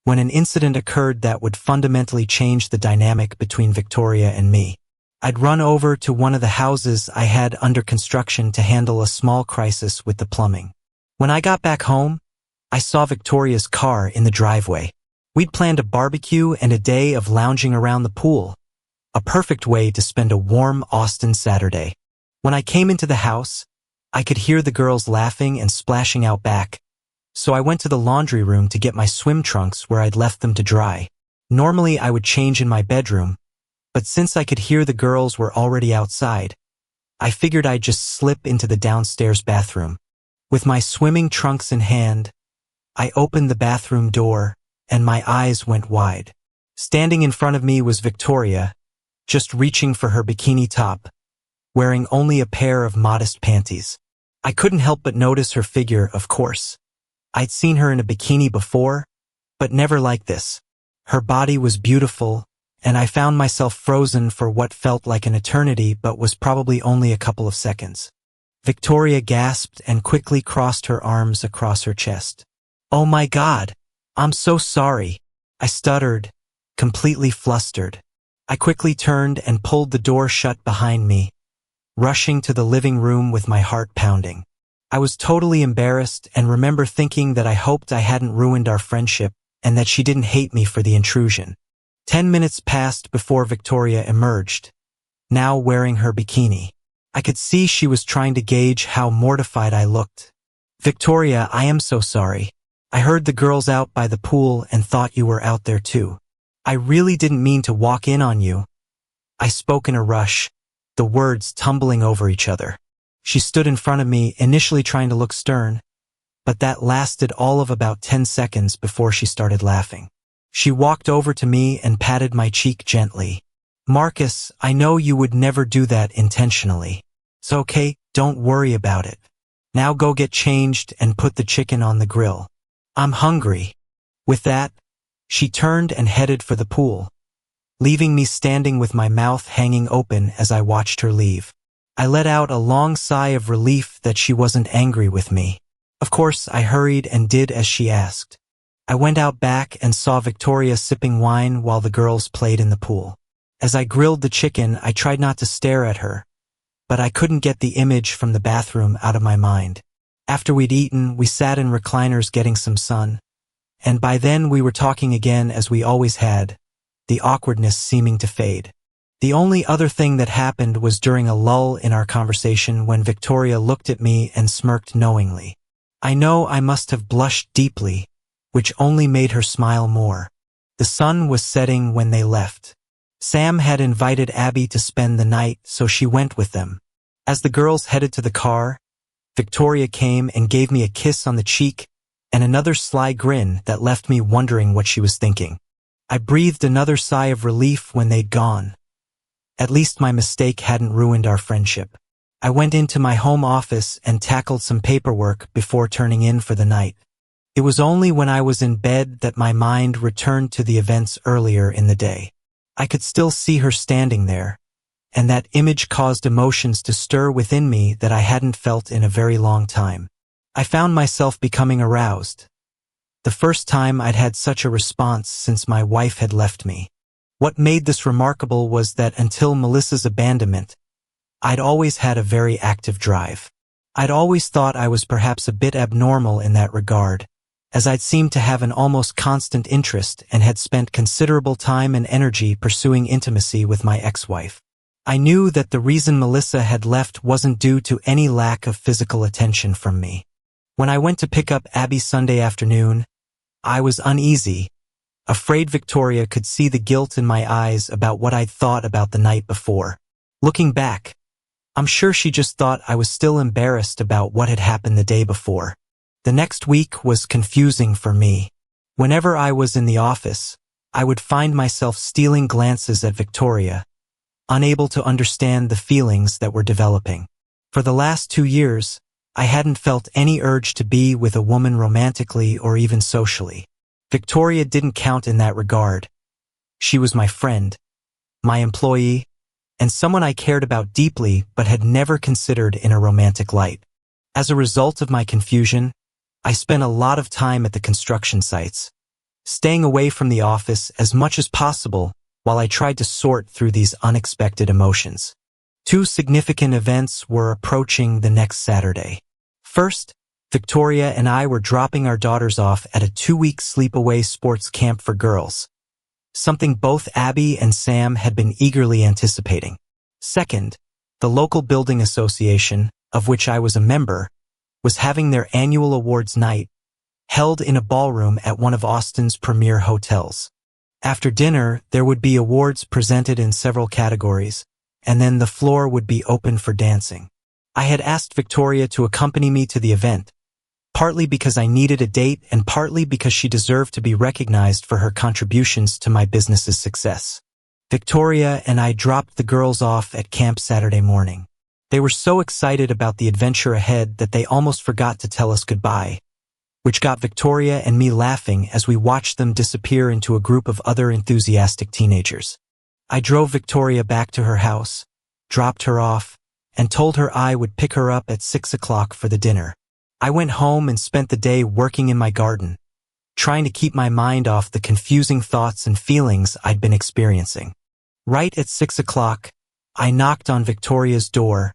when an incident occurred that would fundamentally change the dynamic between Victoria and me. I'd run over to one of the houses I had under construction to handle a small crisis with the plumbing. When I got back home, I saw Victoria's car in the driveway. We'd planned a barbecue and a day of lounging around the pool, a perfect way to spend a warm Austin Saturday. When I came into the house, I could hear the girls laughing and splashing out back, so I went to the laundry room to get my swim trunks where I'd left them to dry. Normally I would change in my bedroom, but since I could hear the girls were already outside, I figured I'd just slip into the downstairs bathroom. With my swimming trunks in hand, I opened the bathroom door, and my eyes went wide. Standing in front of me was Victoria, just reaching for her bikini top, wearing only a pair of modest panties. I couldn't help but notice her figure, of course. I'd seen her in a bikini before, but never like this. Her body was beautiful, and I found myself frozen for what felt like an eternity but was probably only a couple of seconds. Victoria gasped and quickly crossed her arms across her chest. "Oh my God! I'm so sorry," I stuttered, completely flustered. I quickly turned and pulled the door shut behind me, rushing to the living room with my heart pounding. I was totally embarrassed and remember thinking that I hoped I hadn't ruined our friendship and that she didn't hate me for the intrusion. 10 minutes passed before Victoria emerged, now wearing her bikini. I could see she was trying to gauge how mortified I looked. "Victoria, I am so sorry. I heard the girls out by the pool and thought you were out there too. I really didn't mean to walk in on you." I spoke in a rush, the words tumbling over each other. She stood in front of me, initially trying to look stern, but that lasted all of about 10 seconds before she started laughing. She walked over to me and patted my cheek gently. "Marcus, I know you would never do that intentionally. It's okay, don't worry about it. Now go get changed and put the chicken on the grill. I'm hungry." With that, she turned and headed for the pool, leaving me standing with my mouth hanging open as I watched her leave. I let out a long sigh of relief that she wasn't angry with me. Of course, I hurried and did as she asked. I went out back and saw Victoria sipping wine while the girls played in the pool. As I grilled the chicken, I tried not to stare at her, but I couldn't get the image from the bathroom out of my mind. After we'd eaten, we sat in recliners getting some sun, and by then we were talking again as we always had, the awkwardness seeming to fade. The only other thing that happened was during a lull in our conversation when Victoria looked at me and smirked knowingly. I know I must have blushed deeply, which only made her smile more. The sun was setting when they left. Sam had invited Abby to spend the night, so she went with them. As the girls headed to the car, Victoria came and gave me a kiss on the cheek and another sly grin that left me wondering what she was thinking. I breathed another sigh of relief when they'd gone. At least my mistake hadn't ruined our friendship. I went into my home office and tackled some paperwork before turning in for the night. It was only when I was in bed that my mind returned to the events earlier in the day. I could still see her standing there, and that image caused emotions to stir within me that I hadn't felt in a very long time. I found myself becoming aroused. The first time I'd had such a response since my wife had left me. What made this remarkable was that until Melissa's abandonment, I'd always had a very active drive. I'd always thought I was perhaps a bit abnormal in that regard, as I'd seemed to have an almost constant interest and had spent considerable time and energy pursuing intimacy with my ex-wife. I knew that the reason Melissa had left wasn't due to any lack of physical attention from me. When I went to pick up Abby Sunday afternoon, I was uneasy, afraid Victoria could see the guilt in my eyes about what I'd thought about the night before. Looking back, I'm sure she just thought I was still embarrassed about what had happened the day before. The next week was confusing for me. Whenever I was in the office, I would find myself stealing glances at Victoria, unable to understand the feelings that were developing. For the last 2 years, I hadn't felt any urge to be with a woman romantically or even socially. Victoria didn't count in that regard. She was my friend, my employee, and someone I cared about deeply but had never considered in a romantic light. As a result of my confusion, I spent a lot of time at the construction sites, staying away from the office as much as possible while I tried to sort through these unexpected emotions. 2 significant events were approaching the next Saturday. First, Victoria and I were dropping our daughters off at a 2-week sleepaway sports camp for girls, something both Abby and Sam had been eagerly anticipating. Second, the local building association, of which I was a member, was having their annual awards night, held in a ballroom at one of Austin's premier hotels. After dinner, there would be awards presented in several categories, and then the floor would be open for dancing. I had asked Victoria to accompany me to the event, partly because I needed a date and partly because she deserved to be recognized for her contributions to my business's success. Victoria and I dropped the girls off at camp Saturday morning. They were so excited about the adventure ahead that they almost forgot to tell us goodbye, which got Victoria and me laughing as we watched them disappear into a group of other enthusiastic teenagers. I drove Victoria back to her house, dropped her off, and told her I would pick her up at 6 o'clock for the dinner. I went home and spent the day working in my garden, trying to keep my mind off the confusing thoughts and feelings I'd been experiencing. Right at 6 o'clock, I knocked on Victoria's door,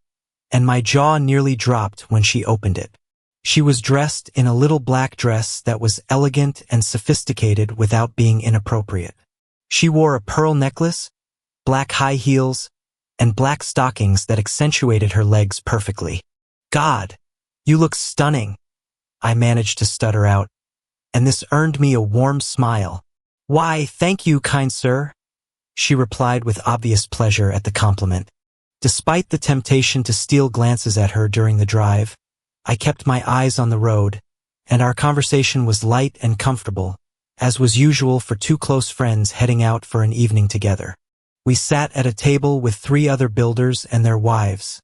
and my jaw nearly dropped when she opened it. She was dressed in a little black dress that was elegant and sophisticated without being inappropriate. She wore a pearl necklace, black high heels, and black stockings that accentuated her legs perfectly. "God, you look stunning," I managed to stutter out, and this earned me a warm smile. "Why, thank you, kind sir," she replied with obvious pleasure at the compliment. Despite the temptation to steal glances at her during the drive, I kept my eyes on the road, and our conversation was light and comfortable, as was usual for two close friends heading out for an evening together. We sat at a table with 3 other builders and their wives,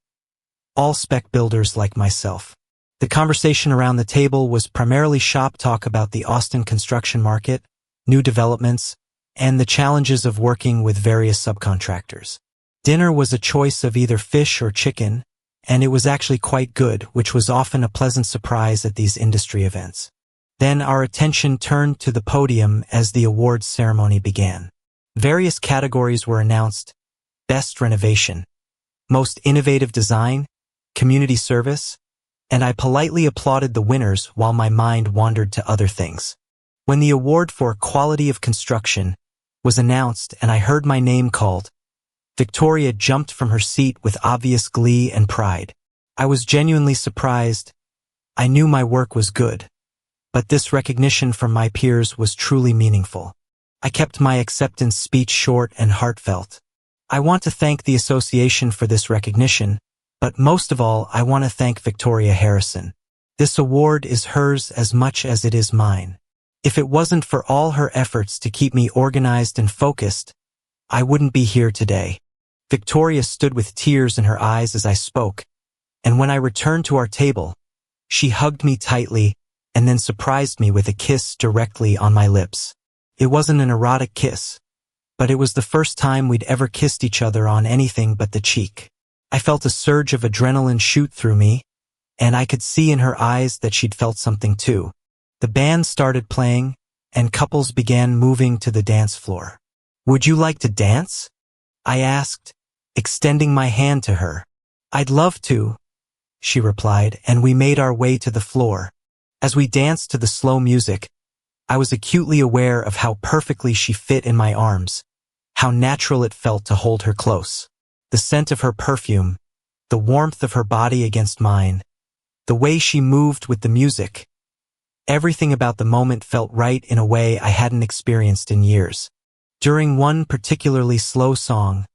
all spec builders like myself. The conversation around the table was primarily shop talk about the Austin construction market, new developments, and the challenges of working with various subcontractors. Dinner was a choice of either fish or chicken, and it was actually quite good, which was often a pleasant surprise at these industry events. Then our attention turned to the podium as the awards ceremony began. Various categories were announced: Best Renovation, Most Innovative Design, Community Service, and I politely applauded the winners while my mind wandered to other things. When the award for Quality of Construction was announced and I heard my name called, Victoria jumped from her seat with obvious glee and pride. I was genuinely surprised. I knew my work was good, but this recognition from my peers was truly meaningful. I kept my acceptance speech short and heartfelt. "I want to thank the association for this recognition, but most of all, I want to thank Victoria Harrison. This award is hers as much as it is mine. If it wasn't for all her efforts to keep me organized and focused, I wouldn't be here today." Victoria stood with tears in her eyes as I spoke, and when I returned to our table, she hugged me tightly and then surprised me with a kiss directly on my lips. It wasn't an erotic kiss, but it was the first time we'd ever kissed each other on anything but the cheek. I felt a surge of adrenaline shoot through me, and I could see in her eyes that she'd felt something too. The band started playing, and couples began moving to the dance floor. "Would you like to dance?" I asked, extending my hand to her. "I'd love to," she replied, and we made our way to the floor. As we danced to the slow music, I was acutely aware of how perfectly she fit in my arms, how natural it felt to hold her close. The scent of her perfume, the warmth of her body against mine, the way she moved with the music. Everything about the moment felt right in a way I hadn't experienced in years. During one particularly slow song,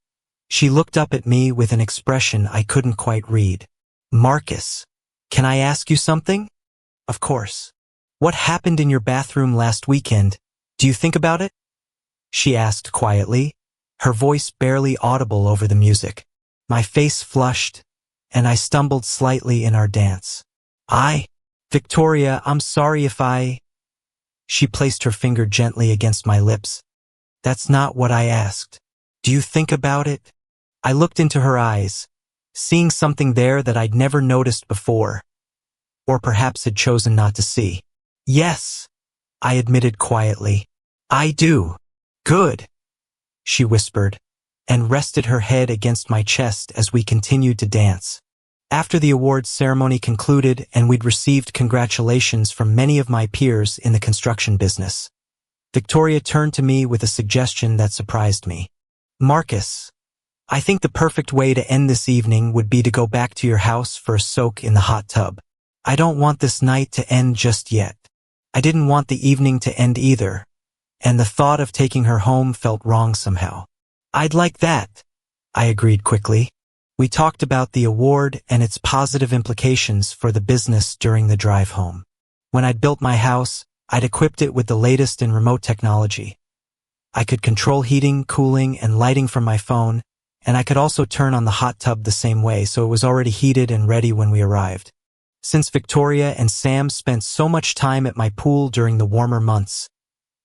she looked up at me with an expression I couldn't quite read. "Marcus, can I ask you something?" "Of course." "What happened in your bathroom last weekend? Do you think about it?" she asked quietly, her voice barely audible over the music. My face flushed, and I stumbled slightly in our dance. Victoria, I'm sorry if I..." She placed her finger gently against my lips. "That's not what I asked. Do you think about it?" I looked into her eyes, seeing something there that I'd never noticed before, or perhaps had chosen not to see. "Yes," I admitted quietly. "I do." "Good," she whispered, and rested her head against my chest as we continued to dance. After the awards ceremony concluded and we'd received congratulations from many of my peers in the construction business, Victoria turned to me with a suggestion that surprised me. "Marcus, I think the perfect way to end this evening would be to go back to your house for a soak in the hot tub. I don't want this night to end just yet." I didn't want the evening to end either, and the thought of taking her home felt wrong somehow. "I'd like that," I agreed quickly. We talked about the award and its positive implications for the business during the drive home. When I'd built my house, I'd equipped it with the latest in remote technology. I could control heating, cooling, and lighting from my phone, and I could also turn on the hot tub the same way, so it was already heated and ready when we arrived. Since Victoria and Sam spent so much time at my pool during the warmer months,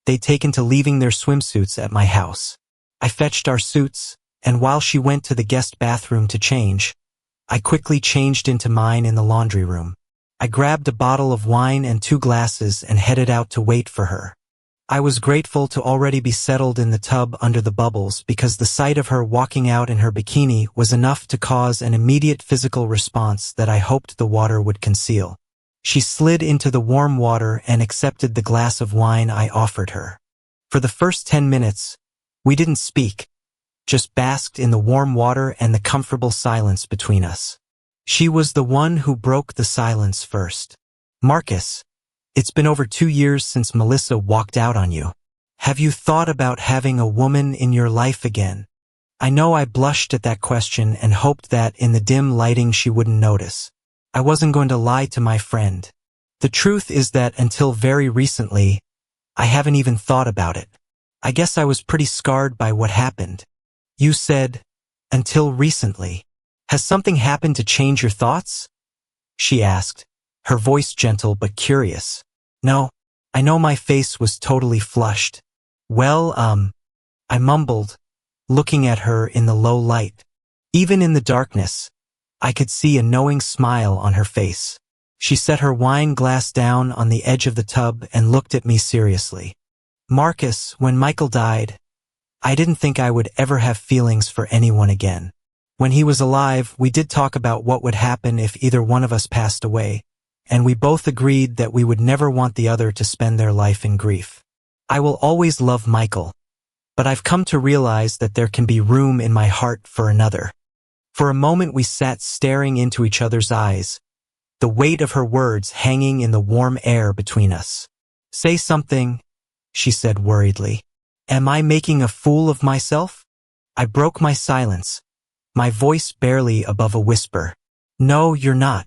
they'd taken to leaving their swimsuits at my house. I fetched our suits, and while she went to the guest bathroom to change, I quickly changed into mine in the laundry room. I grabbed a bottle of wine and 2 glasses and headed out to wait for her. I was grateful to already be settled in the tub under the bubbles because the sight of her walking out in her bikini was enough to cause an immediate physical response that I hoped the water would conceal. She slid into the warm water and accepted the glass of wine I offered her. For the first 10 minutes, we didn't speak, just basked in the warm water and the comfortable silence between us. She was the one who broke the silence first. "Marcus, it's been over 2 years since Melissa walked out on you. Have you thought about having a woman in your life again?" I know I blushed at that question and hoped that in the dim lighting she wouldn't notice. I wasn't going to lie to my friend. The truth is that until very recently, I haven't even thought about it. I guess I was pretty scarred by what happened. You said, "until recently." Has something happened to change your thoughts? She asked, her voice gentle but curious. No, I know my face was totally flushed. Well, I mumbled, looking at her in the low light. Even in the darkness, I could see a knowing smile on her face. She set her wine glass down on the edge of the tub and looked at me seriously. "Marcus, when Michael died, I didn't think I would ever have feelings for anyone again. When he was alive, we did talk about what would happen if either one of us passed away, and we both agreed that we would never want the other to spend their life in grief. I will always love Michael, but I've come to realize that there can be room in my heart for another." For a moment we sat staring into each other's eyes, the weight of her words hanging in the warm air between us. "Say something," she said worriedly. "Am I making a fool of myself?" I broke my silence, my voice barely above a whisper. "No, you're not.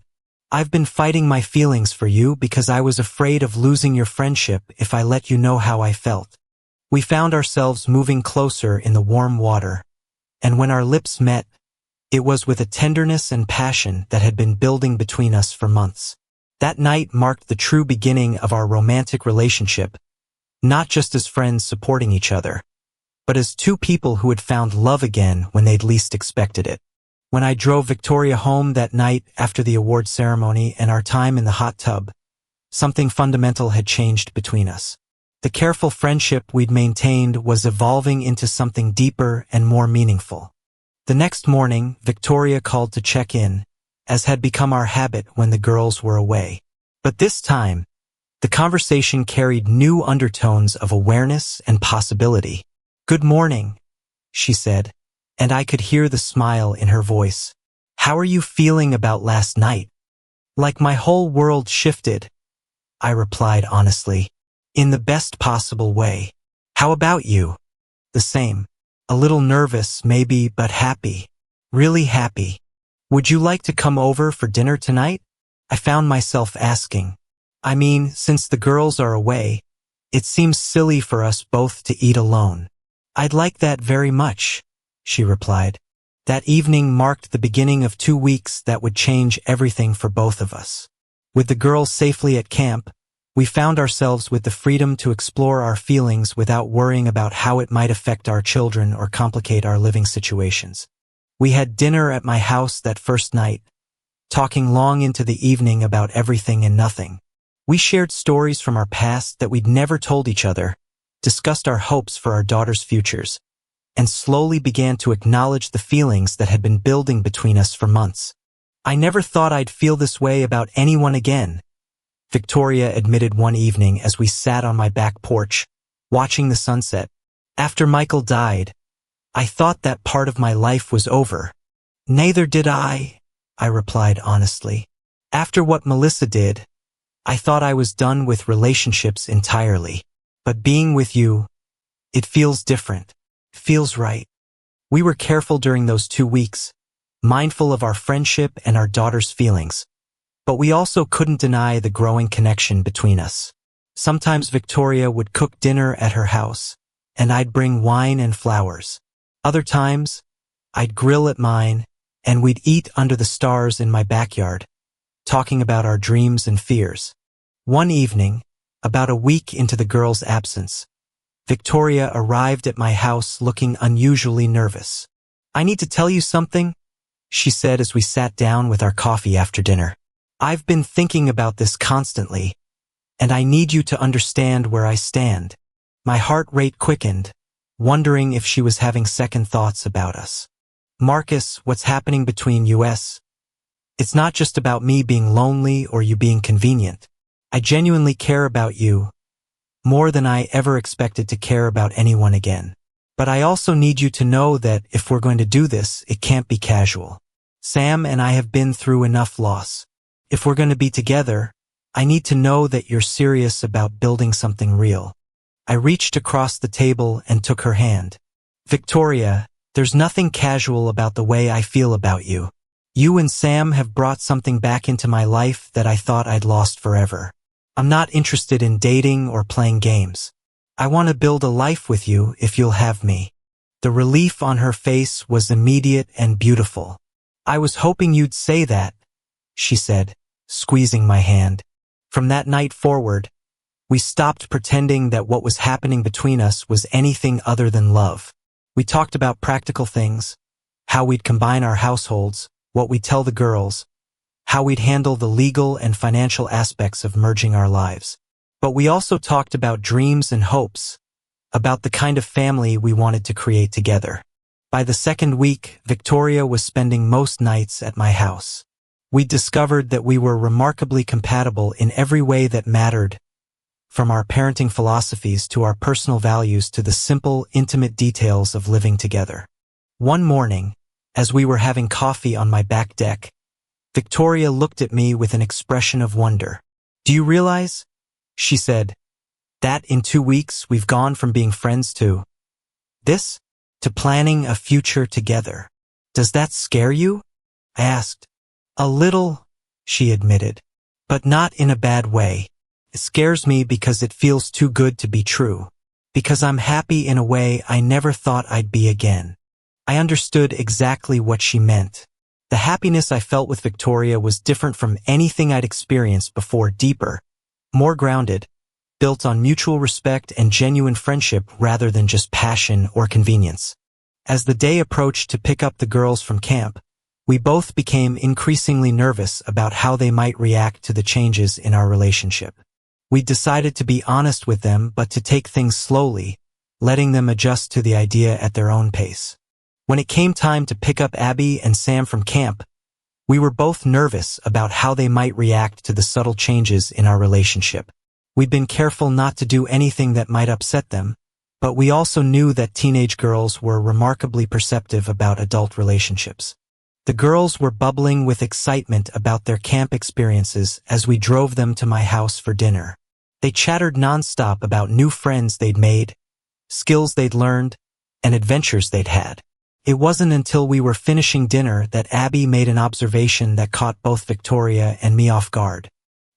I've been fighting my feelings for you because I was afraid of losing your friendship if I let you know how I felt." We found ourselves moving closer in the warm water, and when our lips met, it was with a tenderness and passion that had been building between us for months. That night marked the true beginning of our romantic relationship, not just as friends supporting each other, but as 2 people who had found love again when they'd least expected it. When I drove Victoria home that night after the award ceremony and our time in the hot tub, something fundamental had changed between us. The careful friendship we'd maintained was evolving into something deeper and more meaningful. The next morning, Victoria called to check in, as had become our habit when the girls were away. But this time, the conversation carried new undertones of awareness and possibility. "Good morning," she said, and I could hear the smile in her voice. "How are you feeling about last night?" "Like my whole world shifted," I replied honestly, "in the best possible way. How about you?" "The same. A little nervous, maybe, but happy. Really happy." "Would you like to come over for dinner tonight?" I found myself asking. I mean, since the girls are away, it seems silly for us both to eat alone. "I'd like that very much," she replied. That evening marked the beginning of 2 weeks that would change everything for both of us. With the girls safely at camp, we found ourselves with the freedom to explore our feelings without worrying about how it might affect our children or complicate our living situations. We had dinner at my house that first night, talking long into the evening about everything and nothing. We shared stories from our past that we'd never told each other, discussed our hopes for our daughters' futures, and slowly began to acknowledge the feelings that had been building between us for months. "I never thought I'd feel this way about anyone again," Victoria admitted one evening as we sat on my back porch, watching the sunset. "After Michael died, I thought that part of my life was over." "Neither did I replied honestly. "After what Melissa did, I thought I was done with relationships entirely. But being with you, it feels different. Feels right." We were careful during those 2 weeks, mindful of our friendship and our daughter's feelings. But we also couldn't deny the growing connection between us. Sometimes Victoria would cook dinner at her house, and I'd bring wine and flowers. Other times, I'd grill at mine, and we'd eat under the stars in my backyard, talking about our dreams and fears. One evening, about a week into the girls' absence, Victoria arrived at my house looking unusually nervous. "I need to tell you something," she said as we sat down with our coffee after dinner. I've been thinking about this constantly, and I need you to understand where I stand. My heart rate quickened, wondering if she was having second thoughts about us. Marcus, what's happening between us? It's not just about me being lonely or you being convenient. I genuinely care about you, more than I ever expected to care about anyone again. But I also need you to know that if we're going to do this, it can't be casual. Sam and I have been through enough loss. If we're going to be together, I need to know that you're serious about building something real. I reached across the table and took her hand. Victoria, there's nothing casual about the way I feel about you. You and Sam have brought something back into my life that I thought I'd lost forever. I'm not interested in dating or playing games. I want to build a life with you if you'll have me. The relief on her face was immediate and beautiful. I was hoping you'd say that, she said, squeezing my hand. From that night forward, we stopped pretending that what was happening between us was anything other than love. We talked about practical things, how we'd combine our households, what we'd tell the girls, how we'd handle the legal and financial aspects of merging our lives. But we also talked about dreams and hopes, about the kind of family we wanted to create together. By the second week, Victoria was spending most nights at my house. We discovered that we were remarkably compatible in every way that mattered, from our parenting philosophies to our personal values to the simple, intimate details of living together. One morning, as we were having coffee on my back deck, Victoria looked at me with an expression of wonder. "Do you realize," she said, "that in 2 weeks we've gone from being friends to this, to planning a future together? Does that scare you?" I asked. "A little," she admitted, "but not in a bad way. It scares me because it feels too good to be true, because I'm happy in a way I never thought I'd be again." I understood exactly what she meant. The happiness I felt with Victoria was different from anything I'd experienced before, deeper, more grounded, built on mutual respect and genuine friendship rather than just passion or convenience. As the day approached to pick up the girls from camp, we both became increasingly nervous about how they might react to the changes in our relationship. We decided to be honest with them but to take things slowly, letting them adjust to the idea at their own pace. When it came time to pick up Abby and Sam from camp, we were both nervous about how they might react to the subtle changes in our relationship. We'd been careful not to do anything that might upset them, but we also knew that teenage girls were remarkably perceptive about adult relationships. The girls were bubbling with excitement about their camp experiences as we drove them to my house for dinner. They chattered nonstop about new friends they'd made, skills they'd learned, and adventures they'd had. It wasn't until we were finishing dinner that Abby made an observation that caught both Victoria and me off guard.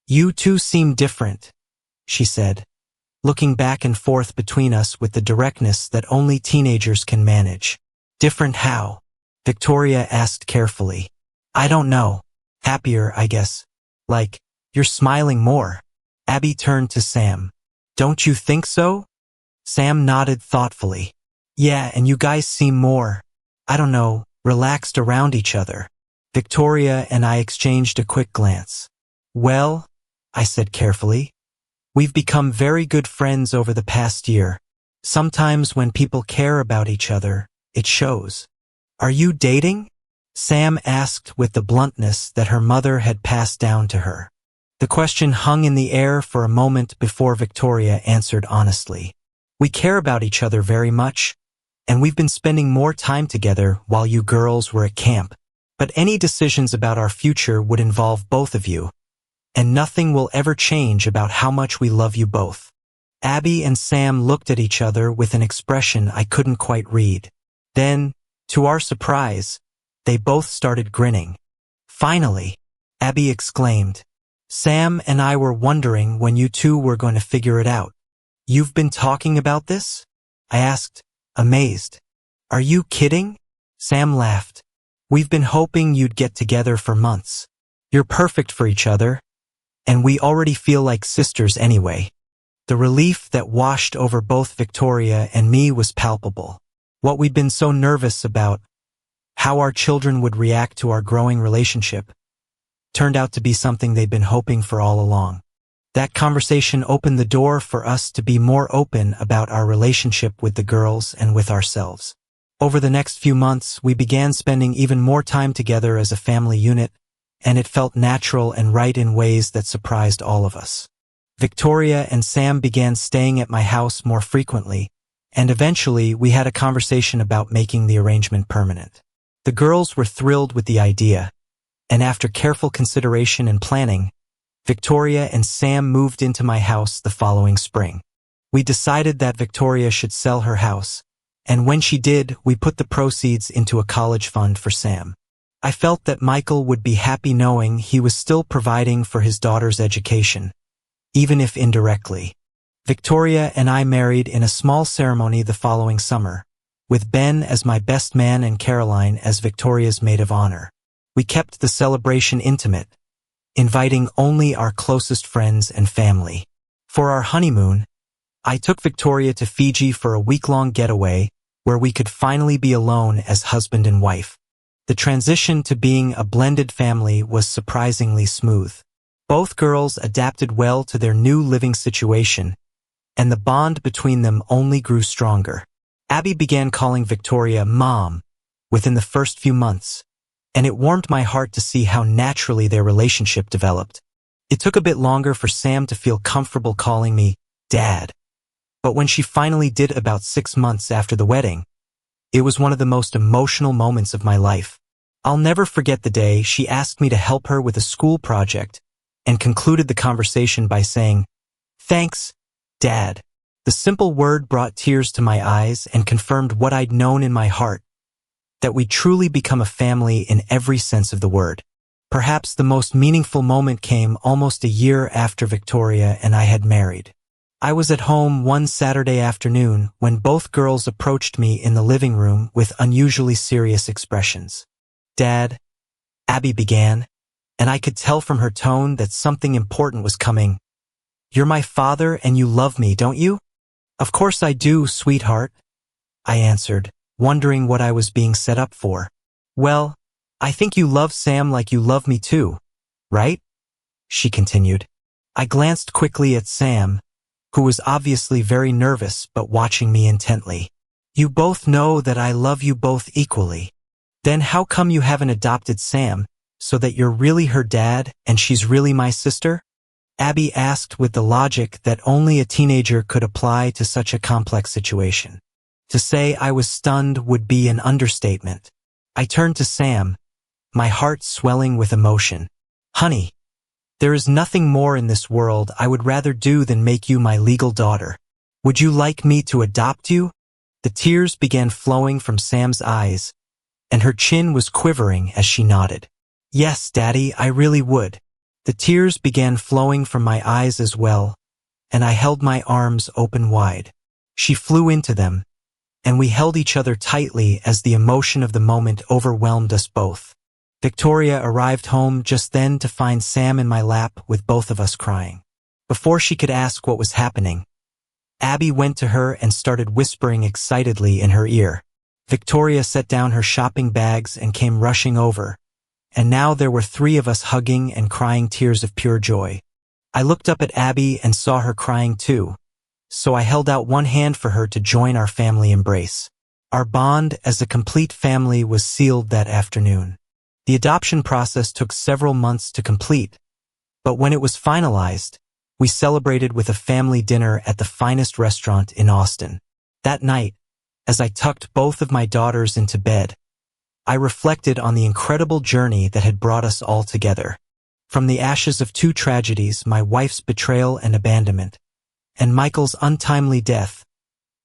"You two seem different," she said, looking back and forth between us with the directness that only teenagers can manage. "Different how?" Victoria asked carefully. "I don't know. Happier, I guess. Like, you're smiling more." Abby turned to Sam. "Don't you think so?" Sam nodded thoughtfully. "Yeah, and you guys seem more, I don't know, relaxed around each other." Victoria and I exchanged a quick glance. "Well," I said carefully, "we've become very good friends over the past year. Sometimes when people care about each other, it shows." "Are you dating?" Sam asked with the bluntness that her mother had passed down to her. The question hung in the air for a moment before Victoria answered honestly. "We care about each other very much, and we've been spending more time together while you girls were at camp. But any decisions about our future would involve both of you, and nothing will ever change about how much we love you both." Abby and Sam looked at each other with an expression I couldn't quite read. Then, to our surprise, they both started grinning. "Finally!" Abby exclaimed. "Sam and I were wondering when you two were going to figure it out." "You've been talking about this?" I asked, amazed. "Are you kidding?" Sam laughed. "We've been hoping you'd get together for months. You're perfect for each other, and we already feel like sisters anyway." The relief that washed over both Victoria and me was palpable. What we'd been so nervous about, how our children would react to our growing relationship, turned out to be something they'd been hoping for all along. That conversation opened the door for us to be more open about our relationship with the girls and with ourselves. Over the next few months, we began spending even more time together as a family unit, and it felt natural and right in ways that surprised all of us. Victoria and Sam began staying at my house more frequently, and eventually we had a conversation about making the arrangement permanent. The girls were thrilled with the idea, and after careful consideration and planning, Victoria and Sam moved into my house the following spring. We decided that Victoria should sell her house, and when she did, we put the proceeds into a college fund for Sam. I felt that Michael would be happy knowing he was still providing for his daughter's education, even if indirectly. Victoria and I married in a small ceremony the following summer, with Ben as my best man and Caroline as Victoria's maid of honor. We kept the celebration intimate, inviting only our closest friends and family. For our honeymoon, I took Victoria to Fiji for a week-long getaway where we could finally be alone as husband and wife. The transition to being a blended family was surprisingly smooth. Both girls adapted well to their new living situation, and the bond between them only grew stronger. Abby began calling Victoria Mom within the first few months, and it warmed my heart to see how naturally their relationship developed. It took a bit longer for Sam to feel comfortable calling me Dad, but when she finally did about 6 months after the wedding, it was one of the most emotional moments of my life. I'll never forget the day she asked me to help her with a school project and concluded the conversation by saying, "Thanks, Dad." The simple word brought tears to my eyes and confirmed what I'd known in my heart, that we'd truly become a family in every sense of the word. Perhaps the most meaningful moment came almost a year after Victoria and I had married. I was at home one Saturday afternoon when both girls approached me in the living room with unusually serious expressions. "Dad," Abby began, and I could tell from her tone that something important was coming. "You're my father and you love me, don't you?" "Of course I do, sweetheart," I answered, wondering what I was being set up for. "Well, I think you love Sam like you love me too, right?" she continued. I glanced quickly at Sam, who was obviously very nervous but watching me intently. "You both know that I love you both equally. Then how come you haven't adopted Sam, so that you're really her dad and she's really my sister?" Abby asked with the logic that only a teenager could apply to such a complex situation. To say I was stunned would be an understatement. I turned to Sam, my heart swelling with emotion. "Honey, there is nothing more in this world I would rather do than make you my legal daughter. Would you like me to adopt you?" The tears began flowing from Sam's eyes, and her chin was quivering as she nodded. "Yes, Daddy, I really would." The tears began flowing from my eyes as well, and I held my arms open wide. She flew into them, and we held each other tightly as the emotion of the moment overwhelmed us both. Victoria arrived home just then to find Sam in my lap with both of us crying. Before she could ask what was happening, Abby went to her and started whispering excitedly in her ear. Victoria set down her shopping bags and came rushing over, and now there were 3 of us hugging and crying tears of pure joy. I looked up at Abby and saw her crying too, so I held out one hand for her to join our family embrace. Our bond as a complete family was sealed that afternoon. The adoption process took several months to complete, but when it was finalized, we celebrated with a family dinner at the finest restaurant in Austin. That night, as I tucked both of my daughters into bed, I reflected on the incredible journey that had brought us all together. From the ashes of 2 tragedies, my wife's betrayal and abandonment, and Michael's untimely death,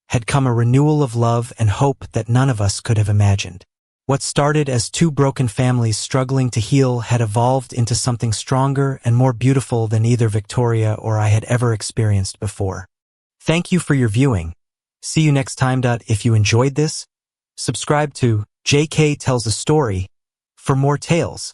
had come a renewal of love and hope that none of us could have imagined. What started as 2 broken families struggling to heal had evolved into something stronger and more beautiful than either Victoria or I had ever experienced before. Thank you for your viewing. See you next time. If you enjoyed this, subscribe to JK Tells a Story for more tales.